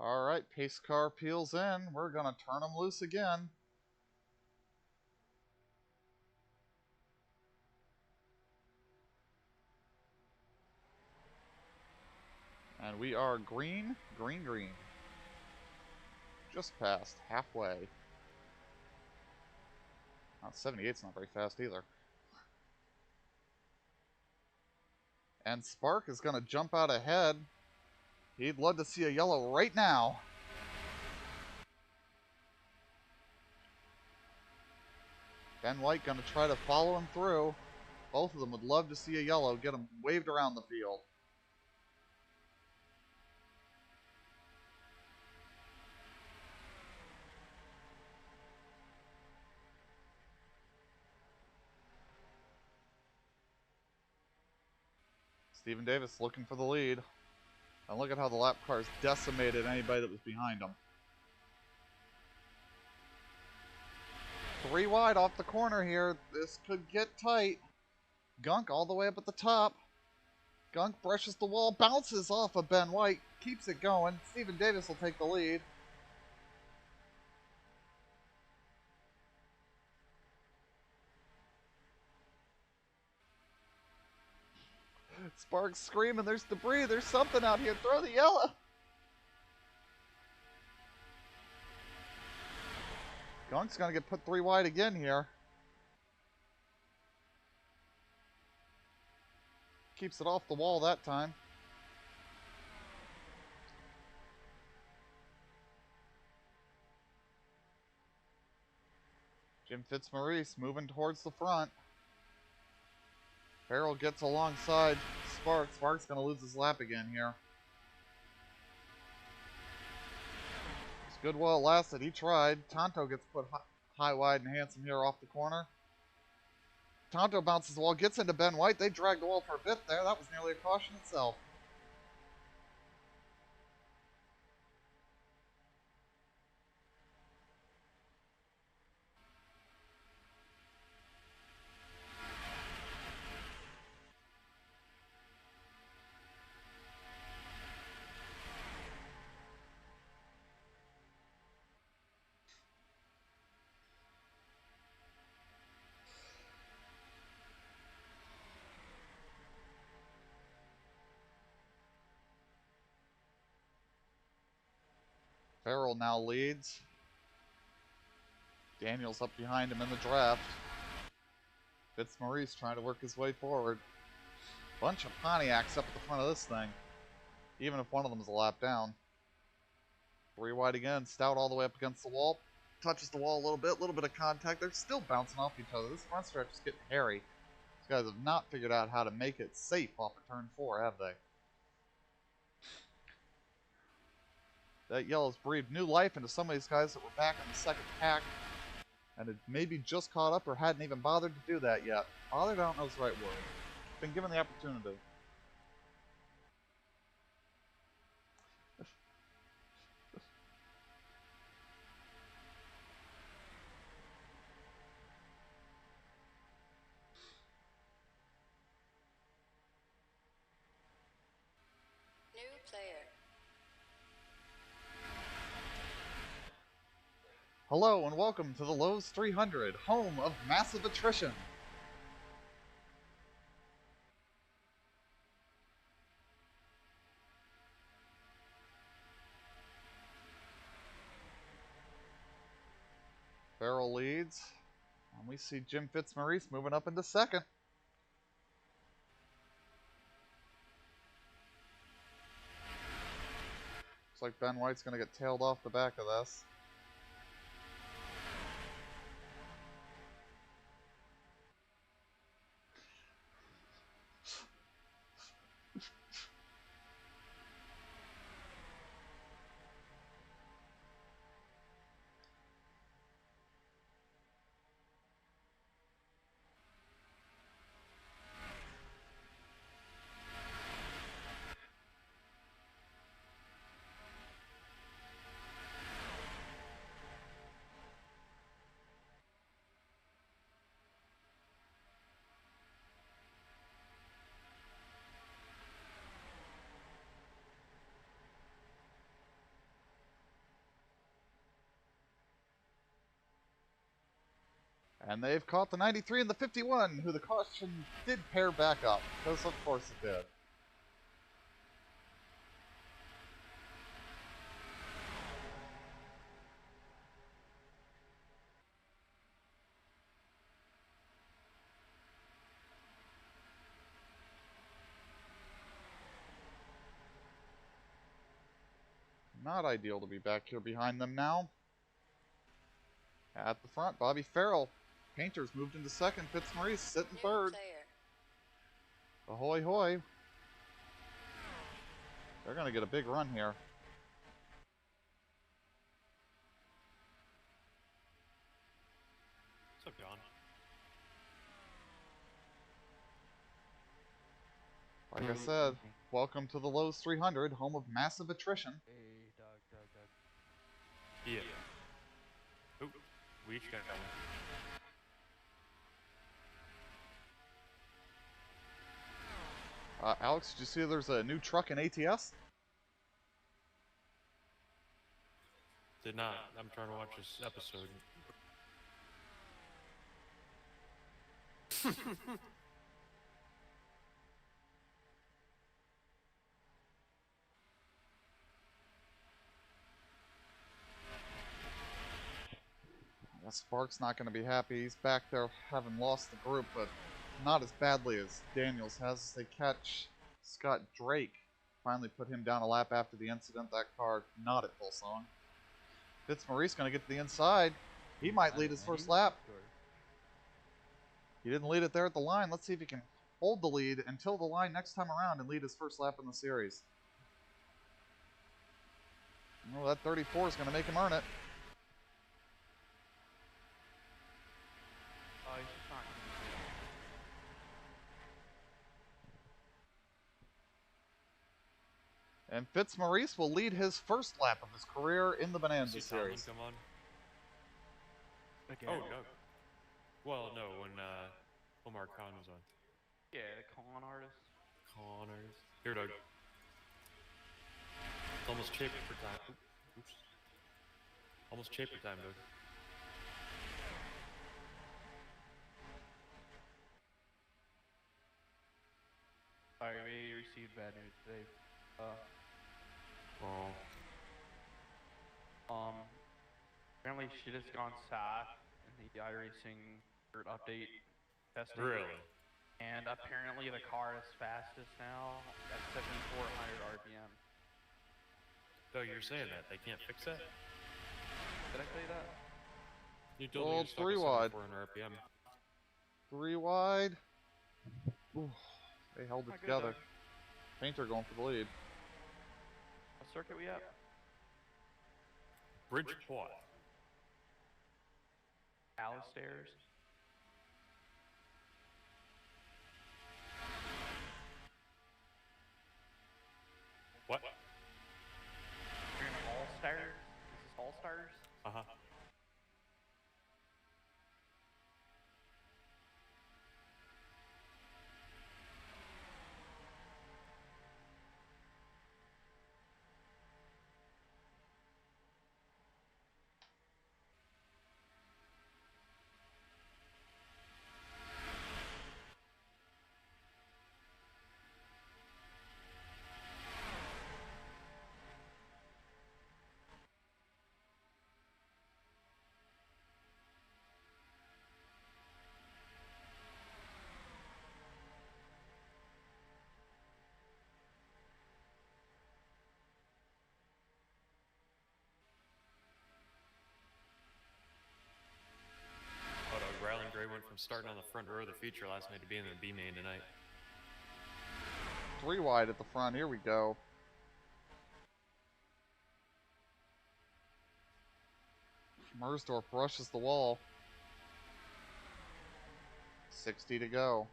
Alright, pace car peels in. We're going to turn them loose again. And we are green, green, green. Just past halfway. 78's not very fast either. And Spark is going to jump out ahead. He'd love to see a yellow right now. Ben White going to try to follow him through. Both of them would love to see a yellow, get him waved around the field. Stephen Davis looking for the lead. And look at how the lap cars decimated anybody that was behind him. 3 wide off the corner here. This could get tight. Gunk all the way up at the top. Gunk brushes the wall, bounces off of Ben White, keeps it going. Stephen Davis will take the lead. Sparks screaming, there's debris, there's something out here, throw the yellow. Gunk's gonna get put 3 wide again here. Keeps it off the wall that time. Jim Fitzmaurice moving towards the front. Farrell gets alongside Sparks. Sparks going to lose his lap again here. It's good while it lasted. He tried. Tonto gets put high, wide, and handsome here off the corner. Tonto bounces the wall, gets into Ben White. They drag the wall for a bit there. That was nearly a caution itself. Farrell now leads. Daniels up behind him in the draft. Fitzmaurice trying to work his way forward. Bunch of Pontiacs up at the front of this thing. Even if one of them is a lap down. 3 wide again. Stout all the way up against the wall. Touches the wall a little bit of contact. They're still bouncing off each other. This front stretch is getting hairy. These guys have not figured out how to make it safe off of turn 4, have they? That yellow's breathed new life into some of these guys that were back in the second pack and had maybe just caught up or hadn't even bothered to do that yet. Bothered, I don't know is the right word. Been given the opportunity. New player. Hello and welcome to the Lowe's 300, home of massive attrition. Farrell leads, and we see Jim Fitzmaurice moving up into second. Looks like Ben White's going to get tailed off the back of this. And they've caught the 93 and the 51, who the caution did pair back up, because of course it did. Not ideal to be back here behind them now. At the front, Bobby Farrell. Painters moved into second. Fitzmaurice sitting third. Ahoy hoy. They're going to get a big run here. What's up, John? Like I said, welcome to the Lowe's 300, home of massive attrition. Hey, Doug. Yeah. Oh, we each got one. Alex, did you see there's a new truck in ATS? Did not. I'm trying to watch this episode. I guess Spark's not going to be happy. He's back there having lost the group, but not as badly as Daniels has as they catch Scott Drake. Finally put him down a lap after the incident. That car not at full song. Fitzmaurice going to get to the inside. He might lead his first lap. He didn't lead it there at the line. Let's see if he can hold the lead until the line next time around and lead his first lap in the series. Oh, that 34 is going to make him earn it. Oh, he's just not gonna And Fitzmaurice will lead his first lap of his career in the Bonanza series. Come on. again. Oh no. Well, no, when Omar Khan was on. Yeah, the con artist. Connors. Here, Doug. It's almost chamber time. Oops. Almost chamber time, Doug. Sorry, we received bad news today. Oh. Apparently shit has gone south in the iRacing dirt update testing. Really? And apparently the car is fastest now at 7,400 RPM. Doug, you're saying that. They can't fix that? Did I say that? You told Well, me it's you're stuck 3 at wide. 7,400 RPM. 3 wide. Ooh, they held Not it good, together. though. Painter going for the lead. What circuit we at? Bridgeport. Alistairs. What? You're in All Stars? Is this All Stars? Uh-huh. Oh, Doug, Rylan Gray went from starting on the front row of the feature last night to being in the B main tonight. 3 wide at the front. Here we go. Mersdorf rushes the wall. 60 to go.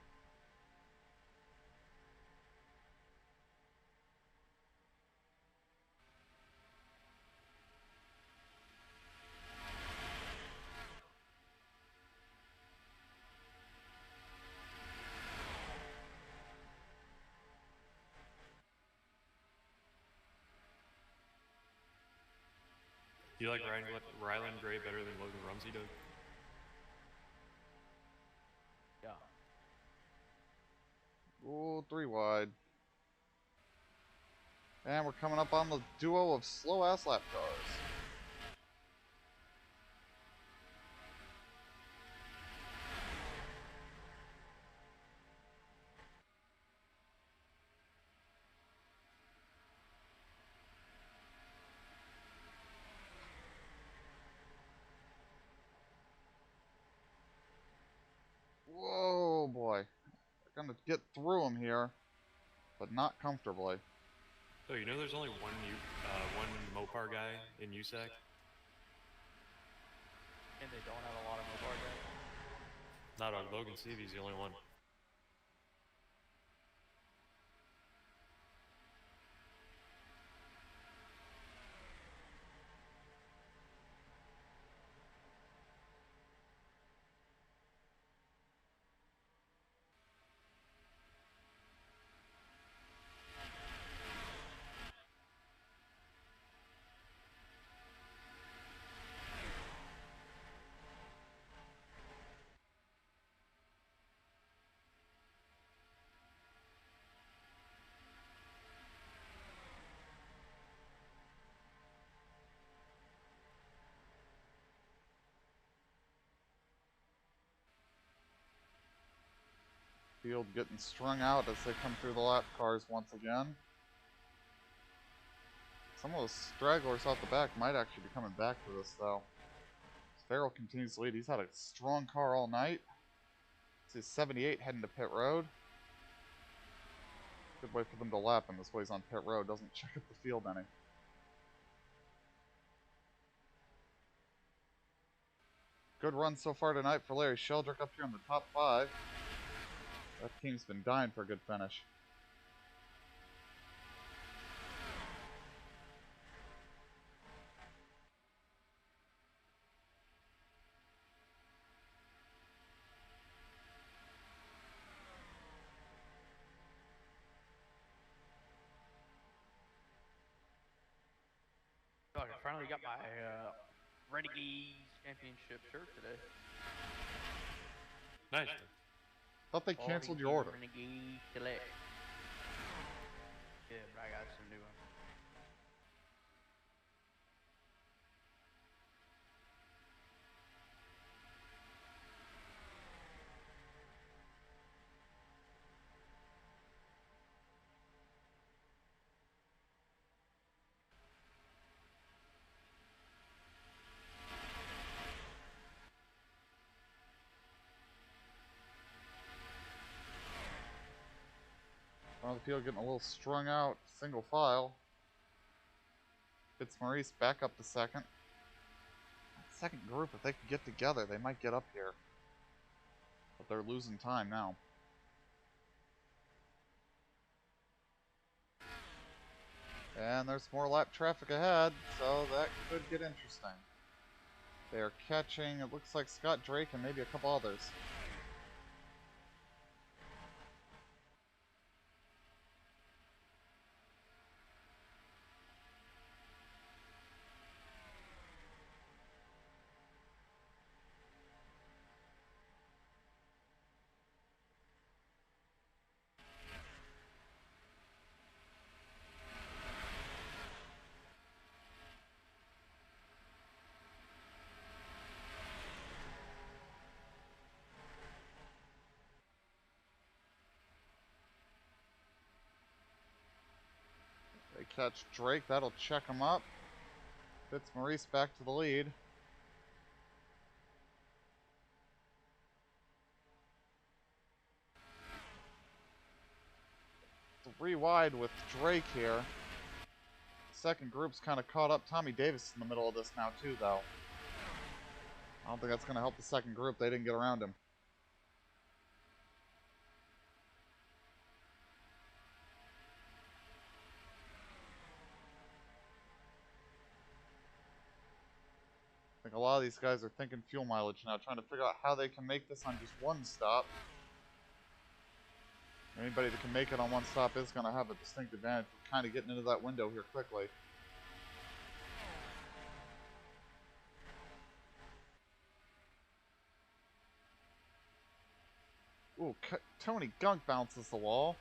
Do you like Rylan Gray better than Logan Rumsey, Doug? Yeah. Ooh, 3 wide. And we're coming up on the duo of slow-ass lap cars. Whoa, boy. They're going to get through him here, but not comfortably. So you know there's only one Mopar guy in USAC? And they don't have a lot of Mopar guys. Not on Logan Seavey's the only one. Field getting strung out as they come through the lap cars once again. Some of those stragglers off the back might actually be coming back for this, though. Farrell continues to lead. He's had a strong car all night. This is 78 heading to pit road. Good way for them to lap him. This way he's on pit road. Doesn't check up the field any. Good run so far tonight for Larry Sheldrick up here in the top 5. That team's been dying for a good finish. Look, I finally got my Renegades Championship shirt today. Nice. Thought they canceled your order. Renegade Select. Yeah, but I got some new ones. Front of the field getting a little strung out, single file. Fitzmaurice back up to second. Second group, if they could get together, they might get up here. But they're losing time now. And there's more lap traffic ahead, so that could get interesting. They are catching, it looks like Scott Drake and maybe a couple others. They catch Drake, that'll check him up. Fitzmaurice back to the lead. 3 wide with Drake here. Second group's kind of caught up. Tommy Davis is in the middle of this now too, though. I don't think that's going to help the second group. They didn't get around him. I think a lot of these guys are thinking fuel mileage now, trying to figure out how they can make this on just one stop. Anybody that can make it on one stop is going to have a distinct advantage. We're kind of getting into that window here quickly. Ooh, Tony Gunk bounces the wall.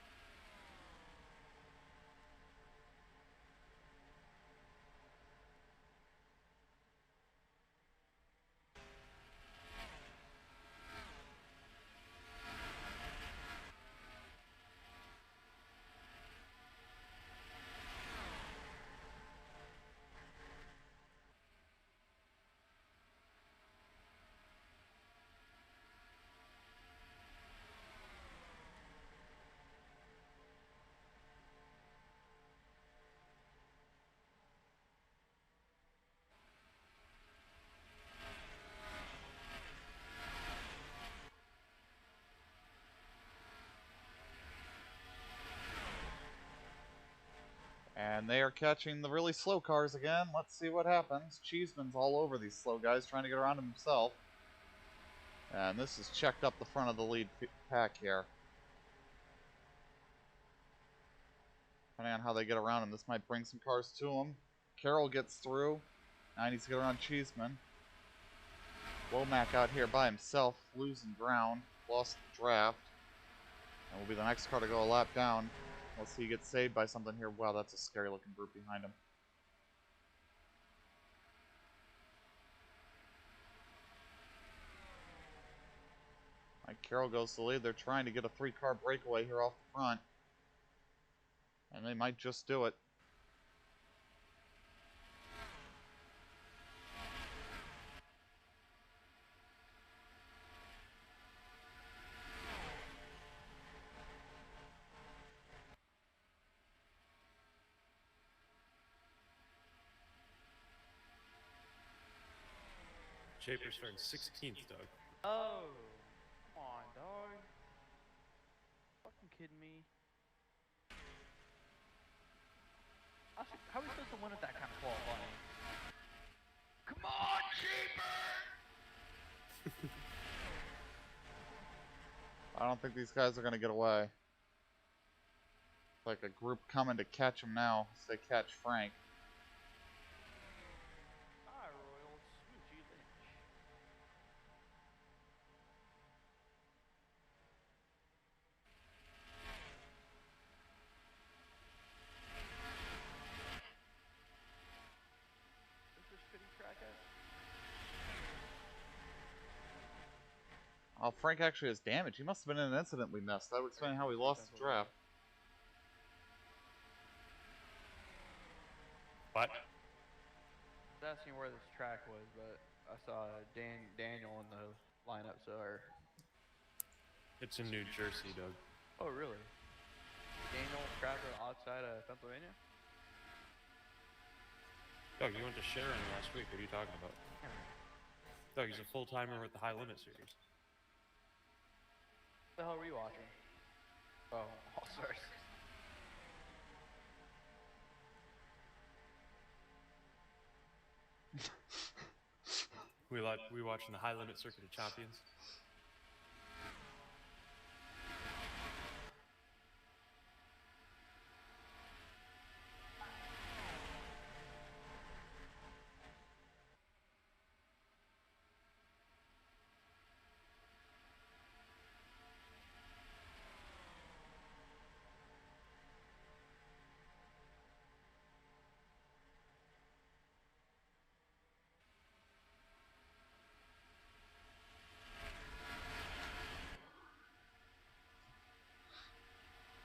And they are catching the really slow cars again. Let's see what happens. Cheeseman's all over these slow guys, trying to get around himself. And this is checked up the front of the lead pack here. Depending on how they get around him, this might bring some cars to him. Carroll gets through. Now he needs to get around Cheeseman. Womack out here by himself, losing ground. Lost the draft. And will be the next car to go a lap down. Let's see, he gets saved by something here. Wow, that's a scary looking group behind him. Carroll goes to the lead. They're trying to get a 3-car breakaway here off the front. And they might just do it. Chaper's starting 16th, Doug. Oh, come on, dog. Fucking kidding me? How are we supposed to win at that kind of qualifying? Come on, Cheaper! I don't think these guys are going to get away. It's like a group coming to catch them now as they catch Frank. Hi, Royal Smoochy Lynch. Where's this shitty track at? Oh, Frank actually has damage. He must have been in an incident we missed. That would explain how he lost the draft. What? I was asking where this track was, but I saw Daniel in the lineup, so... It's in New Jersey, Doug. Oh, really? Daniel Trapper outside of Pennsylvania? Doug, you went to Sharon last week. What are you talking about? Doug, he's a full-timer with the High Limit Series. What the hell were you watching? Oh, All Stars. We watching the High Limit Circuit of Champions.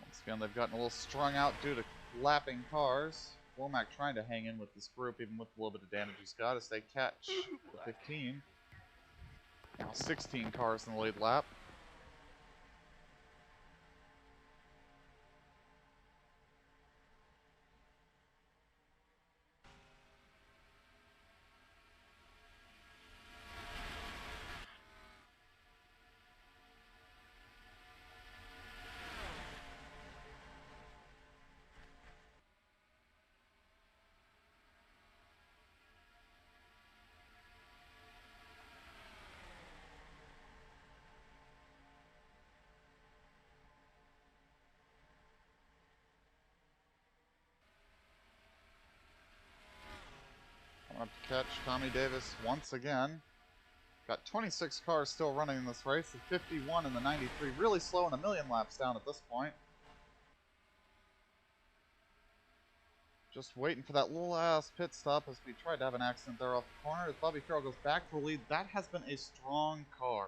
Once again, they've gotten a little strung out due to lapping cars. Womack trying to hang in with this group, even with a little bit of damage he's got, as they catch the 15. Now 16 cars in the lead lap. Coming up to catch Tommy Davis once again. Got 26 cars still running in this race. The 51 and the 93 really slowing a million laps down at this point. Just waiting for that little ass pit stop as we tried to have an accident there off the corner. As Bobby Farrell goes back for the lead. That has been a strong car.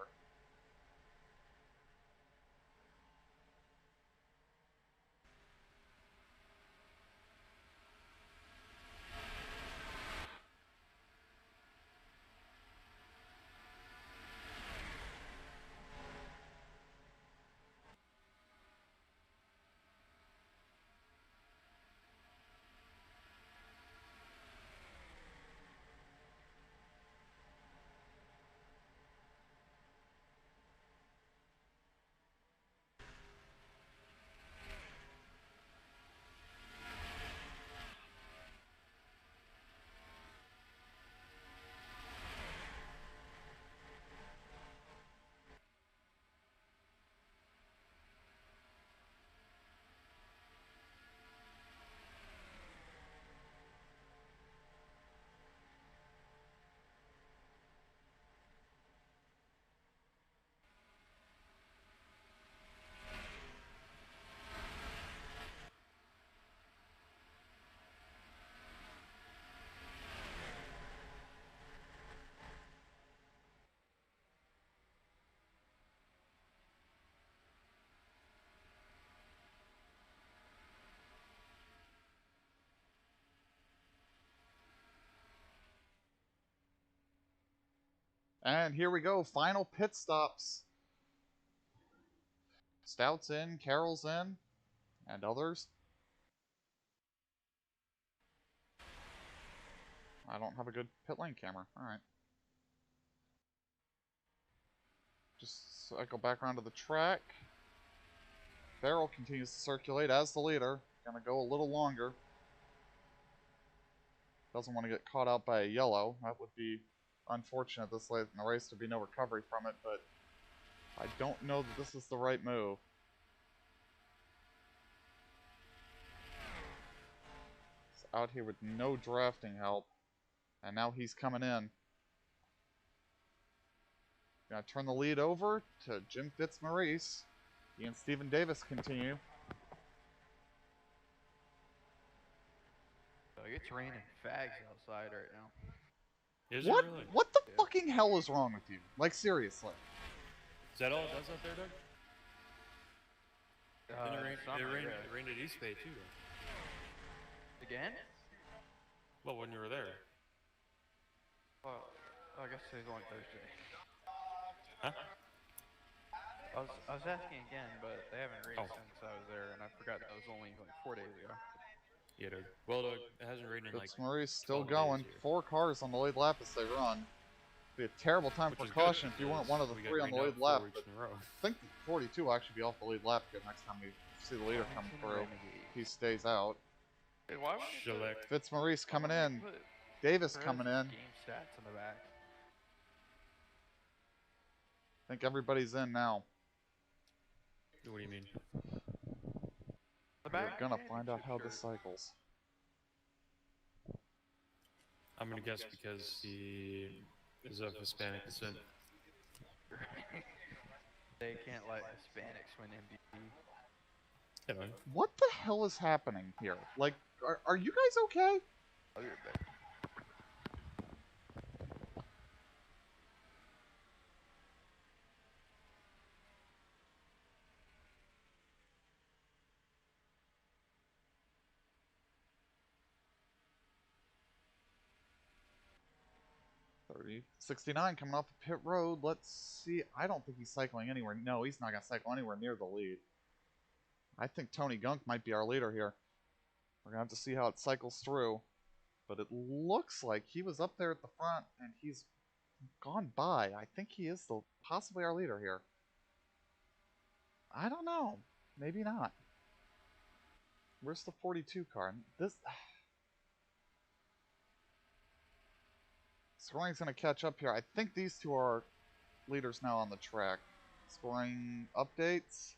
And here we go, final pit stops. Stout's in, Carroll's in, and others. I don't have a good pit lane camera. Alright. Just cycle back around to the track. Farrell continues to circulate as the leader. Gonna go a little longer. Doesn't want to get caught out by a yellow. That would be unfortunate this late in the race. There'd be no recovery from it, but I don't know that this is the right move. He's out here with no drafting help. And now he's coming in. Gonna turn the lead over to Jim Fitzmaurice. He and Stephen Davis continue. It's raining fags outside right now. Is What? it really? What the fucking hell is wrong with you? Like, seriously. Is that all it does out there, Doug? And Summer, it rained at East Bay too. Again? Well, when you were there. Well, I guess it was only Thursday. Huh? I was asking again, but they haven't rained Oh. since I was there, and I forgot that was only like 4 days ago. Yeah, Doug. Well, Doug, it hasn't rained in like. Fitzmaurice still 12 going. days here. 4 cars on the lead lap as they run. Be a terrible time Which for is caution good, if you weren't because one of the we got 3 on the rained out lead 4 lap. weeks But in a row. I think 42 will actually be off the lead lap again next time we see the leader come through. He stays out. Hey, why would you Shellac. Fitzmaurice coming in. put Davis Perez's coming in. game stats in the back? I think everybody's in now. What do you mean? The We're back gonna find out how championship this cycles. I'm gonna guess because he is of Hispanic descent. shirt. They can't let Hispanics win MVP. Yeah, man. What the hell is happening here? Like, are you guys okay? Oh, you're back. Thirty 69 coming off the pit road. Let's see. I don't think he's cycling anywhere. No, he's not going to cycle anywhere near the lead. I think Tony Gunk might be our leader here. We're going to have to see how it cycles through. But it looks like he was up there at the front and he's gone by. I think he is possibly our leader here. I don't know. Maybe not. Where's the 42 car? Scoring's going to catch up here. I think these two are leaders now on the track. Scoring updates.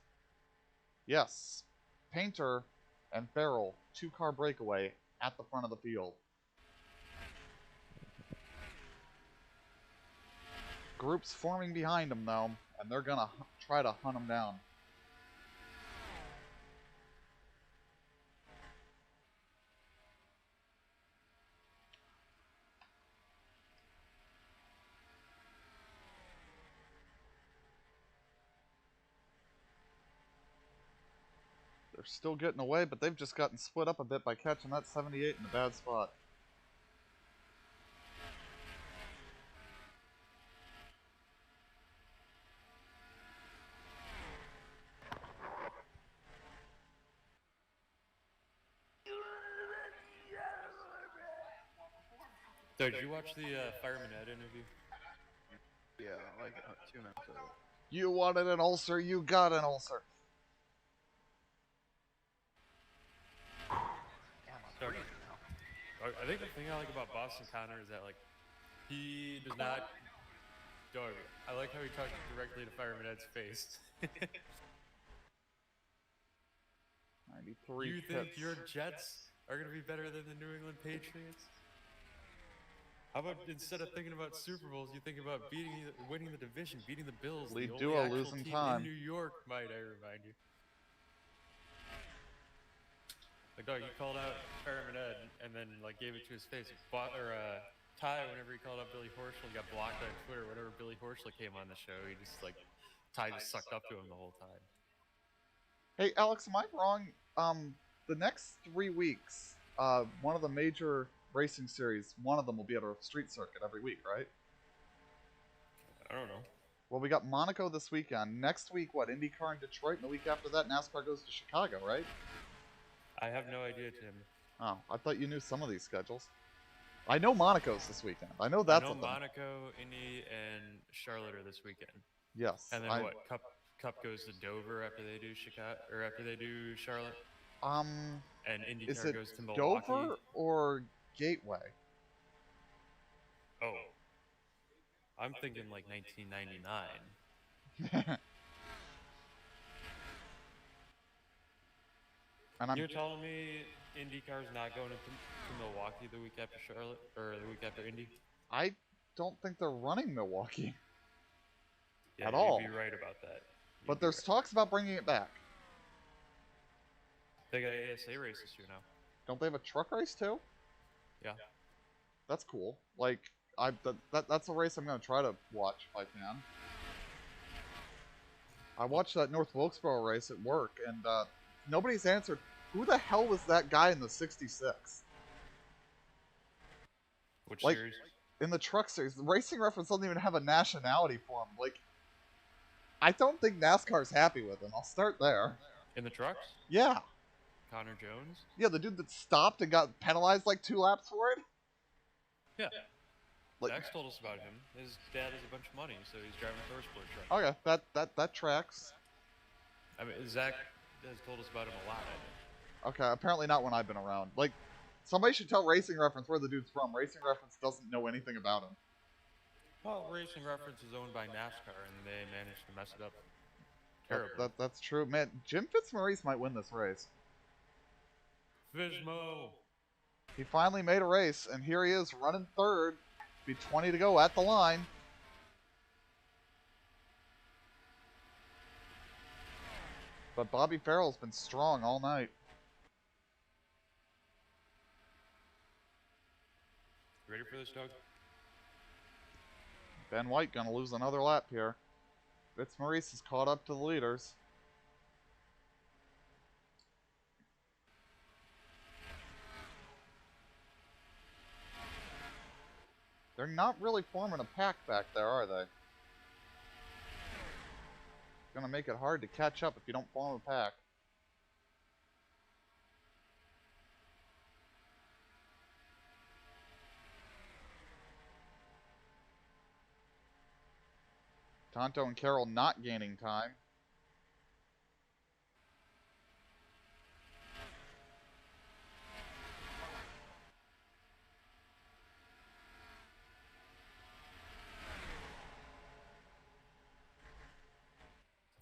Yes. Painter and Farrell, 2-car breakaway at the front of the field. Groups forming behind them, though, and they're going to try to hunt them down. They're still getting away, but they've just gotten split up a bit by catching that 78 in a bad spot. Doug, did you watch the Fireman Ed interview? Yeah, like 2 minutes of it. You wanted an ulcer, you got an ulcer. Damn, I'm Doug, freezing now. I think the thing I like about Boston Connor is that, like, he does not. Doug, I like how he talks directly to Fireman Ed's face. 93 You think hits. your Jets are going to be better than the New England Patriots? How about instead of thinking about Super Bowls, you think about winning the division, beating the Bills, Lead the only duo actual losing team time. in New York, might I remind you. Like, dog, he called out Fireman Ed and then like gave it to his face. Ty, whenever he called out Billy Horschel, got blocked on Twitter. Whenever Billy Horschel came on the show, he just like Ty just sucked up to him the whole time. Hey, Alex, am I wrong? The next 3 weeks, one of the major racing series, one of them will be at a street circuit every week, right? I don't know. Well, we got Monaco this weekend. Next week, what? IndyCar in Detroit. And the week after that, NASCAR goes to Chicago, right? I have no idea, Tim. Oh, I thought you knew some of these schedules. I know Monaco's this weekend. I know that's I know a thing. Monaco, Indy, and Charlotte are this weekend. Yes. And then what? Cup goes to Dover after they do Chicago, or after they do Charlotte. And IndyCar Is it goes to Milwaukee. Dover or Gateway? Oh, I'm thinking like 1999. And You're telling me IndyCar's not going to Milwaukee the week after Charlotte, or the week after Indy? I don't think they're running Milwaukee. Yeah, At all. You'd be right about that. But there's talks about bringing it back. They got an ASA race this year now. Don't they have a truck race too? Yeah. That's cool. Like, that's a race I'm going to try to watch if I can. I watched that North Wilkesboro race at work, and nobody's answered. Who the hell was that guy in the 66? Which like, series? In the truck series. The Racing Reference doesn't even have a nationality for him. Like, I don't think NASCAR's happy with him. I'll start there. In the trucks? Yeah. Connor Jones? Yeah, the dude that stopped and got penalized like 2 laps for it? Yeah. Like, Zach told us about him. His dad has a bunch of money, so he's driving a ThorSport truck. Okay, that tracks. I mean, Zach has told us about him a lot, I think. Okay, apparently not when I've been around. Like, somebody should tell Racing Reference where the dude's from. Racing Reference doesn't know anything about him. Well, Racing Reference is owned by NASCAR, and they managed to mess it up terribly. That's true. Man, Jim Fitzmaurice might win this race. Fismo! He finally made a race, and here he is running third. Be 20 to go at the line. But Bobby Farrell's been strong all night. Ready for this, Doug? Ben White gonna lose another lap here. Fitzmaurice is caught up to the leaders. They're not really forming a pack back there, are they? It's gonna make it hard to catch up if you don't form a pack. Tonto and Carroll not gaining time.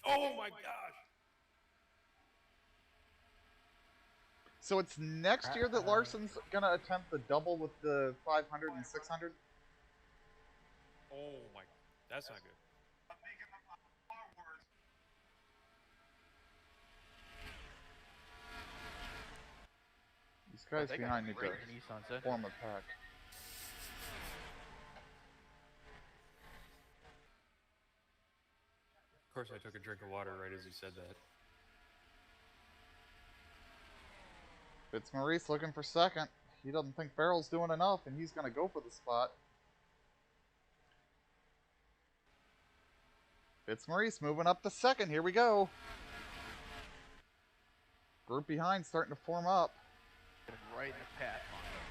Oh my gosh! So it's next year that Larson's gonna attempt the double with the 500 and 600? Oh my... That's not good. These guys They got behind me great to Nissan Sentra. form a pack. Of course, I took a drink of water right as you said that. Fitzmaurice looking for second. He doesn't think Farrell's doing enough, and he's going to go for the spot. Fitzmaurice moving up to second. Here we go. Group behind starting to form up. Right in the path on him.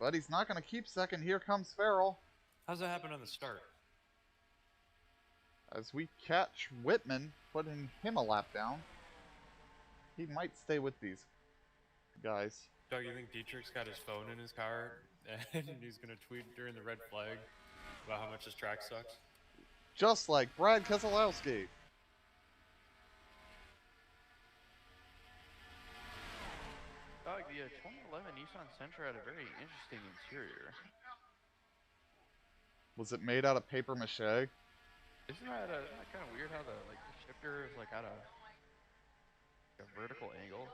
But he's not going to keep second. Here comes Farrell. How's that happen on the start? As we catch Whitman, putting him a lap down. He might stay with these guys. Doug, you think Dietrich's got his phone in his car and he's going to tweet during the red flag about how much his track sucks? Just like Brad Keselowski. Doug, the 2011 Nissan Sentra had a very interesting interior. Was it made out of paper mache? Isn't that kind of weird how the shifter is like at a vertical angle?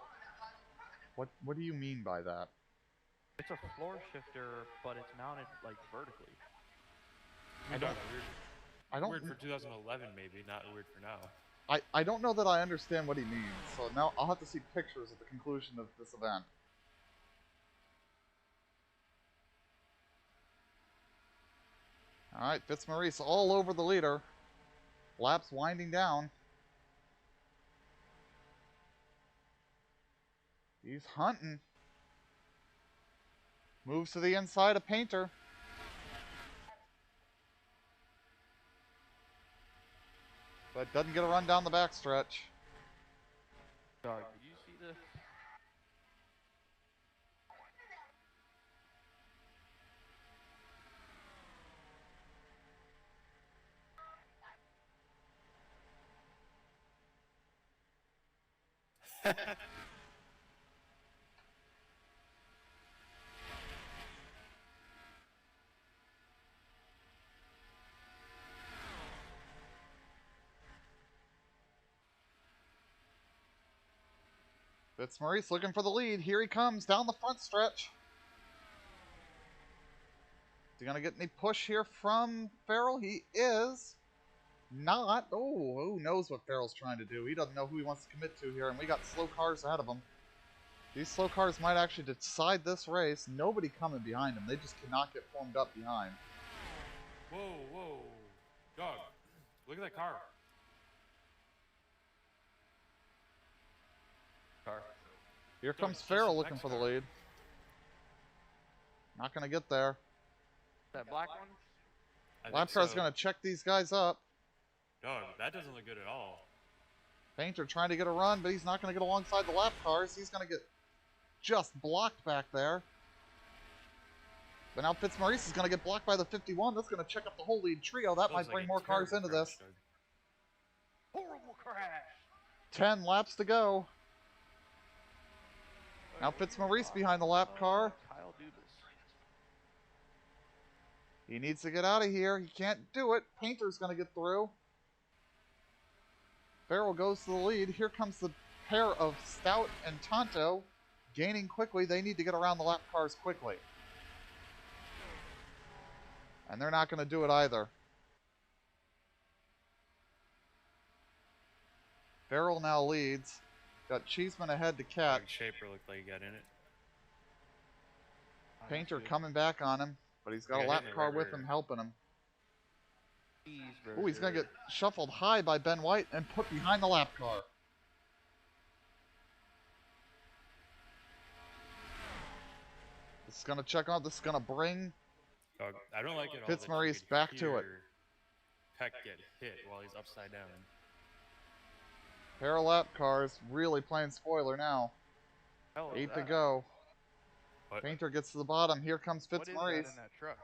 What do you mean by that? It's a floor shifter, but it's mounted like vertically. I don't. Weird for 2011, maybe, not weird for now. I don't know that I understand what he means. So now I'll have to see pictures at the conclusion of this event. Alright, Fitzmaurice all over the leader. Laps winding down. He's hunting. Moves to the inside of Painter. But doesn't get a run down the backstretch. Dog, did you see this? Fitzmaurice looking for the lead. Here he comes down the front stretch. Is he going to get any push here from Farrell? He is not. Oh, who knows what Farrell's trying to do? He doesn't know who he wants to commit to here, and we got slow cars ahead of him. These slow cars might actually decide this race. Nobody coming behind him. They just cannot get formed up behind. Whoa, whoa. Dog, look at that car. Here comes Farrell looking for the lead. Not going to get there. That black one? Lap car's going to check these guys up. Dog, that doesn't look good at all. Painter trying to get a run, but he's not going to get alongside the lap cars. He's going to get just blocked back there. But now Fitzmaurice is going to get blocked by the 51. That's going to check up the whole lead trio. That might bring more cars into this. Horrible crash! 10 laps to go. Now Fitzmaurice behind the lap car. Kyle Dubas. He needs to get out of here. He can't do it. Painter's going to get through. Farrell goes to the lead. Here comes the pair of Stout and Tonto gaining quickly. They need to get around the lap cars quickly. And they're not going to do it either. Farrell now leads. Got Cheeseman ahead to catch. Shaper looked like he got in it. Painter coming back on him, but he's got a lap car with him helping him. Oh, he's going to get shuffled high by Ben White and put behind the lap car. This is going to check out. This is going to bring Dog, I don't like it. Fitzmaurice back to it. Peck get hit while he's upside down. Pair of lap cars really playing spoiler now. 8 to go. What? Painter gets to the bottom. Here comes What is that Fitzmaurice. in that truck?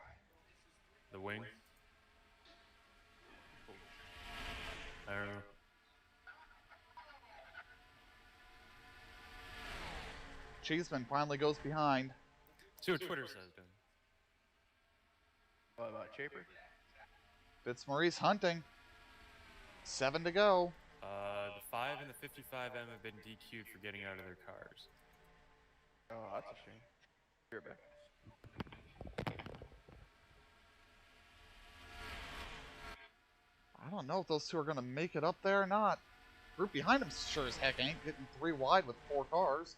The wing. I don't know. Cheeseman finally goes behind. See what Twitter says, dude. What about Shaper? Fitzmaurice hunting. 7 to go. The 5 and the 55M have been DQ'd for getting out of their cars. Oh, that's a shame. You're back. I don't know if those two are going to make it up there or not. Group behind him sure as heck ain't getting 3 wide with 4 cars.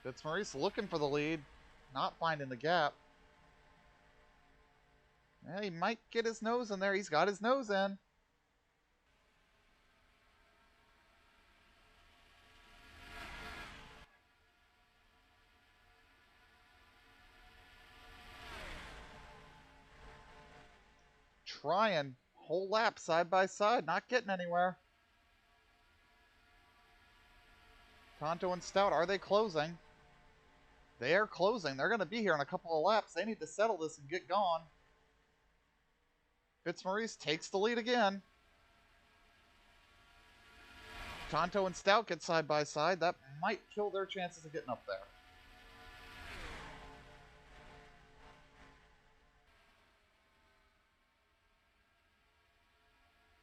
Fitzmaurice looking for the lead, not finding the gap. Yeah, he might get his nose in there. He's got his nose in. Trying whole lap side by side, not getting anywhere. Tonto and Stout, are they closing? They are closing. They're going to be here in a couple of laps. They need to settle this and get gone. Fitzmaurice takes the lead again. Tonto and Stout get side by side. That might kill their chances of getting up there.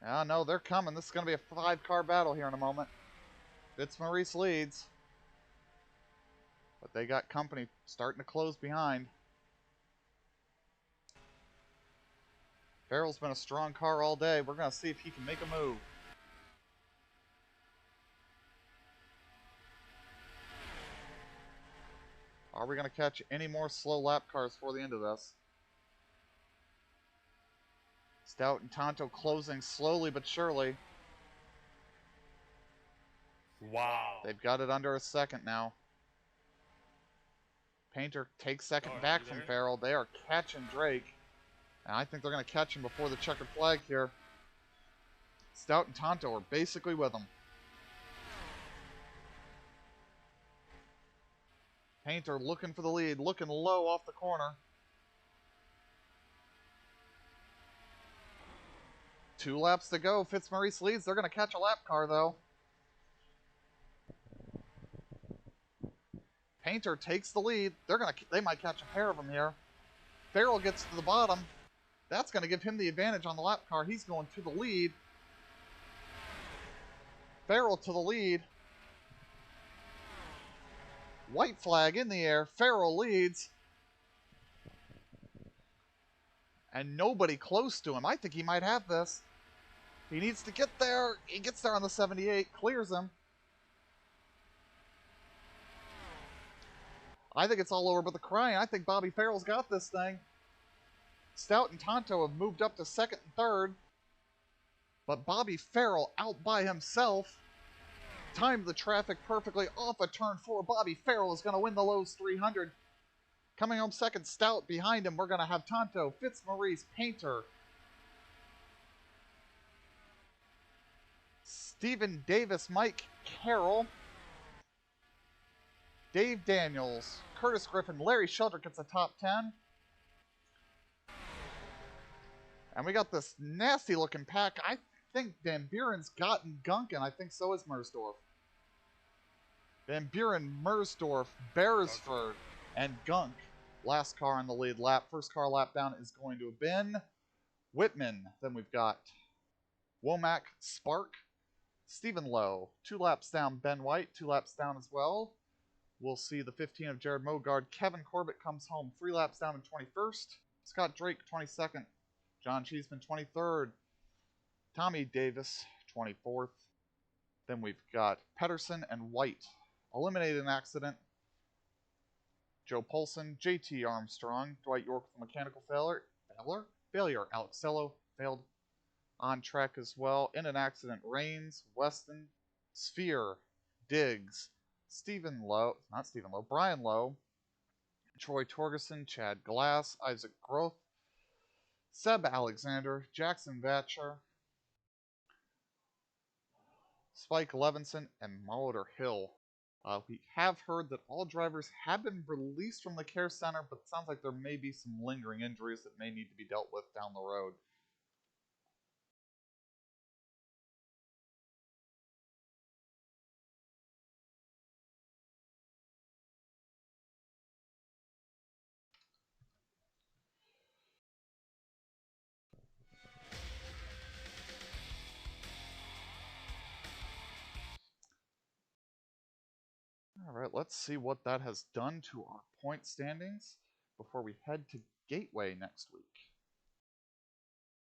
Oh, no, they're coming. This is going to be a 5-car battle here in a moment. Fitzmaurice leads. But they got company starting to close behind. Farrell's been a strong car all day. We're going to see if he can make a move. Are we going to catch any more slow lap cars for the end of this? Stout and Tonto closing slowly but surely. Wow. They've got it under a second now. Painter takes second Oh, back you from there? Farrell. They are catching Drake. And I think they're going to catch him before the checkered flag here. Stout and Tonto are basically with him. Painter looking for the lead, looking low off the corner. 2 laps to go. Fitzmaurice leads. They're going to catch a lap car, though. Painter takes the lead. They might catch a pair of them here. Farrell gets to the bottom. That's going to give him the advantage on the lap car. He's going to the lead. Farrell to the lead. White flag in the air. Farrell leads. And nobody close to him. I think he might have this. He needs to get there. He gets there on the 78. Clears him. I think it's all over but the crying. I think Bobby Farrell's got this thing. Stout and Tonto have moved up to second and third. But Bobby Farrell out by himself. Timed the traffic perfectly off of turn 4. Bobby Farrell is going to win the Lowe's 300. Coming home second, Stout. Behind him, we're going to have Tonto, Fitzmaurice, Painter, Stephen Davis, Mike Carroll, Dave Daniels, Curtis Griffin, Larry Sheldrick gets the top 10. And we got this nasty looking pack. I think Van Buren's gotten Gunk, and I think so is Mersdorf. Van Buren, Mersdorf, Beresford, and Gunk. Last car on the lead lap. First car lap down is going to have been Whitman. Then we've got Womack, Spark, Stephen Lowe. 2 laps down, Ben White. 2 laps down as well. We'll see the 15 of Jared Mogard. Kevin Corbett comes home 3 laps down in 21st. Scott Drake, 22nd. John Cheeseman, 23rd. Tommy Davis, 24th. Then we've got Pedersen and White. Eliminated in accident. Joe Polson, JT Armstrong, Dwight York with a mechanical failure. Alex Sello failed on track as well. In an accident, Rains, Weston, Sphere, Diggs, Brian Lowe, Troy Torgerson, Chad Glass, Isaac Groth, Seb Alexander, Jackson Vatcher, Spike Levinson, and Molitor Hill. We have heard that all drivers have been released from the care center, but it sounds like there may be some lingering injuries that may need to be dealt with down the road. All right, let's see what that has done to our point standings before we head to Gateway next week.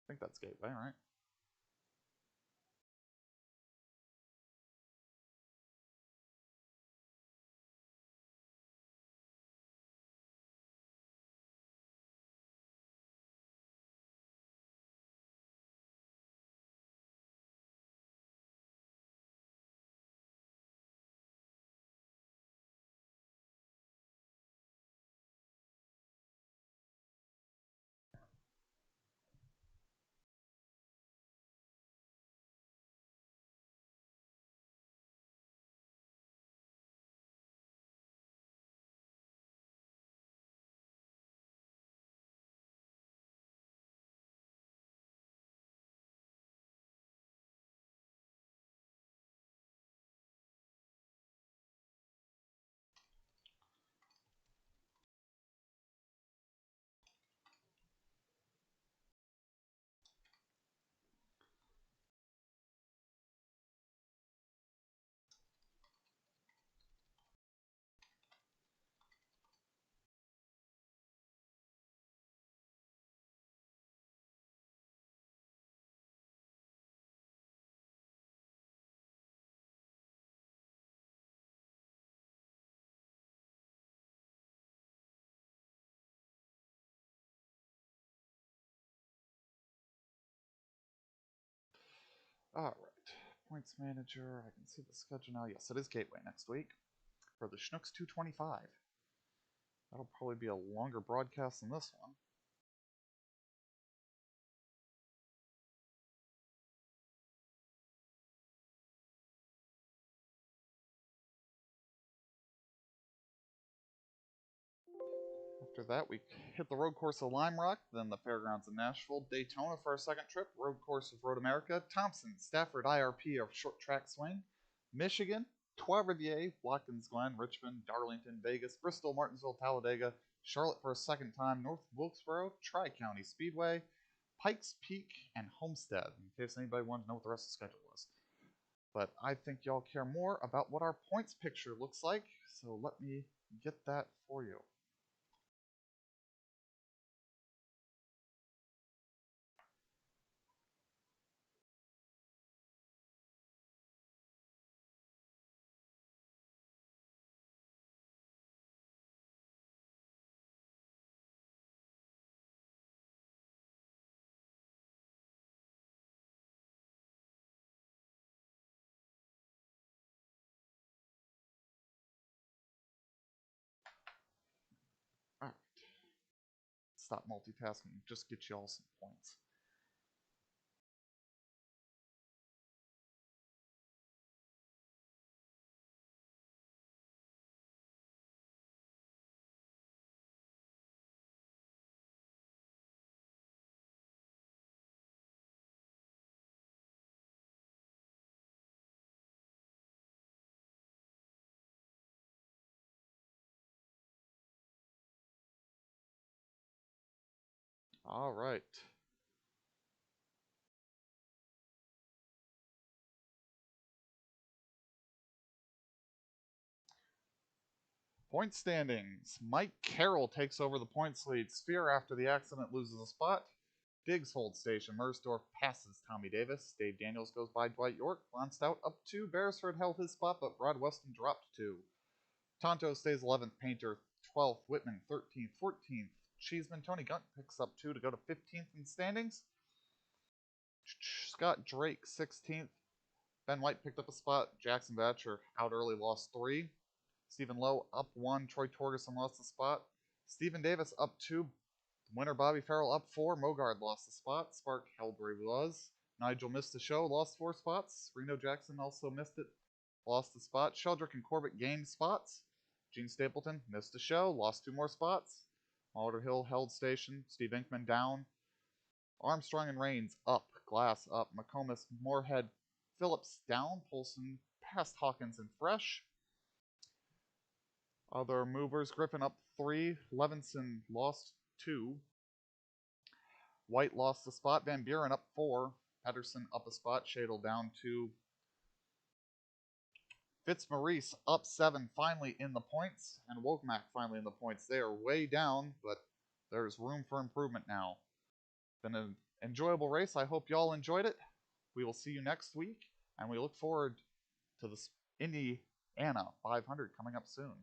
I think that's Gateway, right? Alright. Points manager. I can see the schedule now. Yes, it is Gateway next week for the Schnucks 225. That'll probably be a longer broadcast than this one. After that, we hit the road course of Lime Rock, then the fairgrounds of Nashville, Daytona for our second trip, road course of Road America, Thompson, Stafford IRP, our short track swing, Michigan, Trois Rivières, Watkins Glen, Richmond, Darlington, Vegas, Bristol, Martinsville, Talladega, Charlotte for a second time, North Wilkesboro, Tri-County Speedway, Pikes Peak, and Homestead, in case anybody wanted to know what the rest of the schedule was. But I think y'all care more about what our points picture looks like, so let me get that for you. Alright. Stop multitasking, just get y'all some points. Alright. Point standings. Mike Carroll takes over the points lead. Sphere, after the accident, loses a spot. Diggs holds station. Mersdorf passes Tommy Davis. Dave Daniels goes by Dwight York. Ron Stout up 2. Beresford held his spot, but Rod Weston dropped 2. Tonto stays 11th. Painter 12th. Whitman 13th. 14th. Cheeseman Tony Gunt picks up 2 to go to 15th in standings. Scott Drake 16th. Ben White picked up a spot. Jackson Batcher out early, lost 3. Stephen Lowe up 1. Troy Torgerson lost a spot. Stephen Davis up 2. Winner Bobby Farrell up 4. Mogard lost a spot. Spark held where he was. Nigel missed the show, lost 4 spots. Reno Jackson also missed it, lost a spot. Sheldrick and Corbett gained spots. Gene Stapleton missed the show, lost 2 more spots. Alder Hill held station. Steve Inkman down. Armstrong and Raines up. Glass up. McComas, Moorhead, Phillips down. Polson past Hawkins and Fresh. Other movers, Griffin up 3. Levinson lost 2. White lost a spot. Van Buren up 4. Pedersen up a spot. Shadle down 2. Fitzmaurice up 7, finally in the points. And Wogmack finally in the points. They are way down, but there's room for improvement now. Been an enjoyable race. I hope y'all enjoyed it. We will see you next week, and we look forward to the Indiana 500 coming up soon.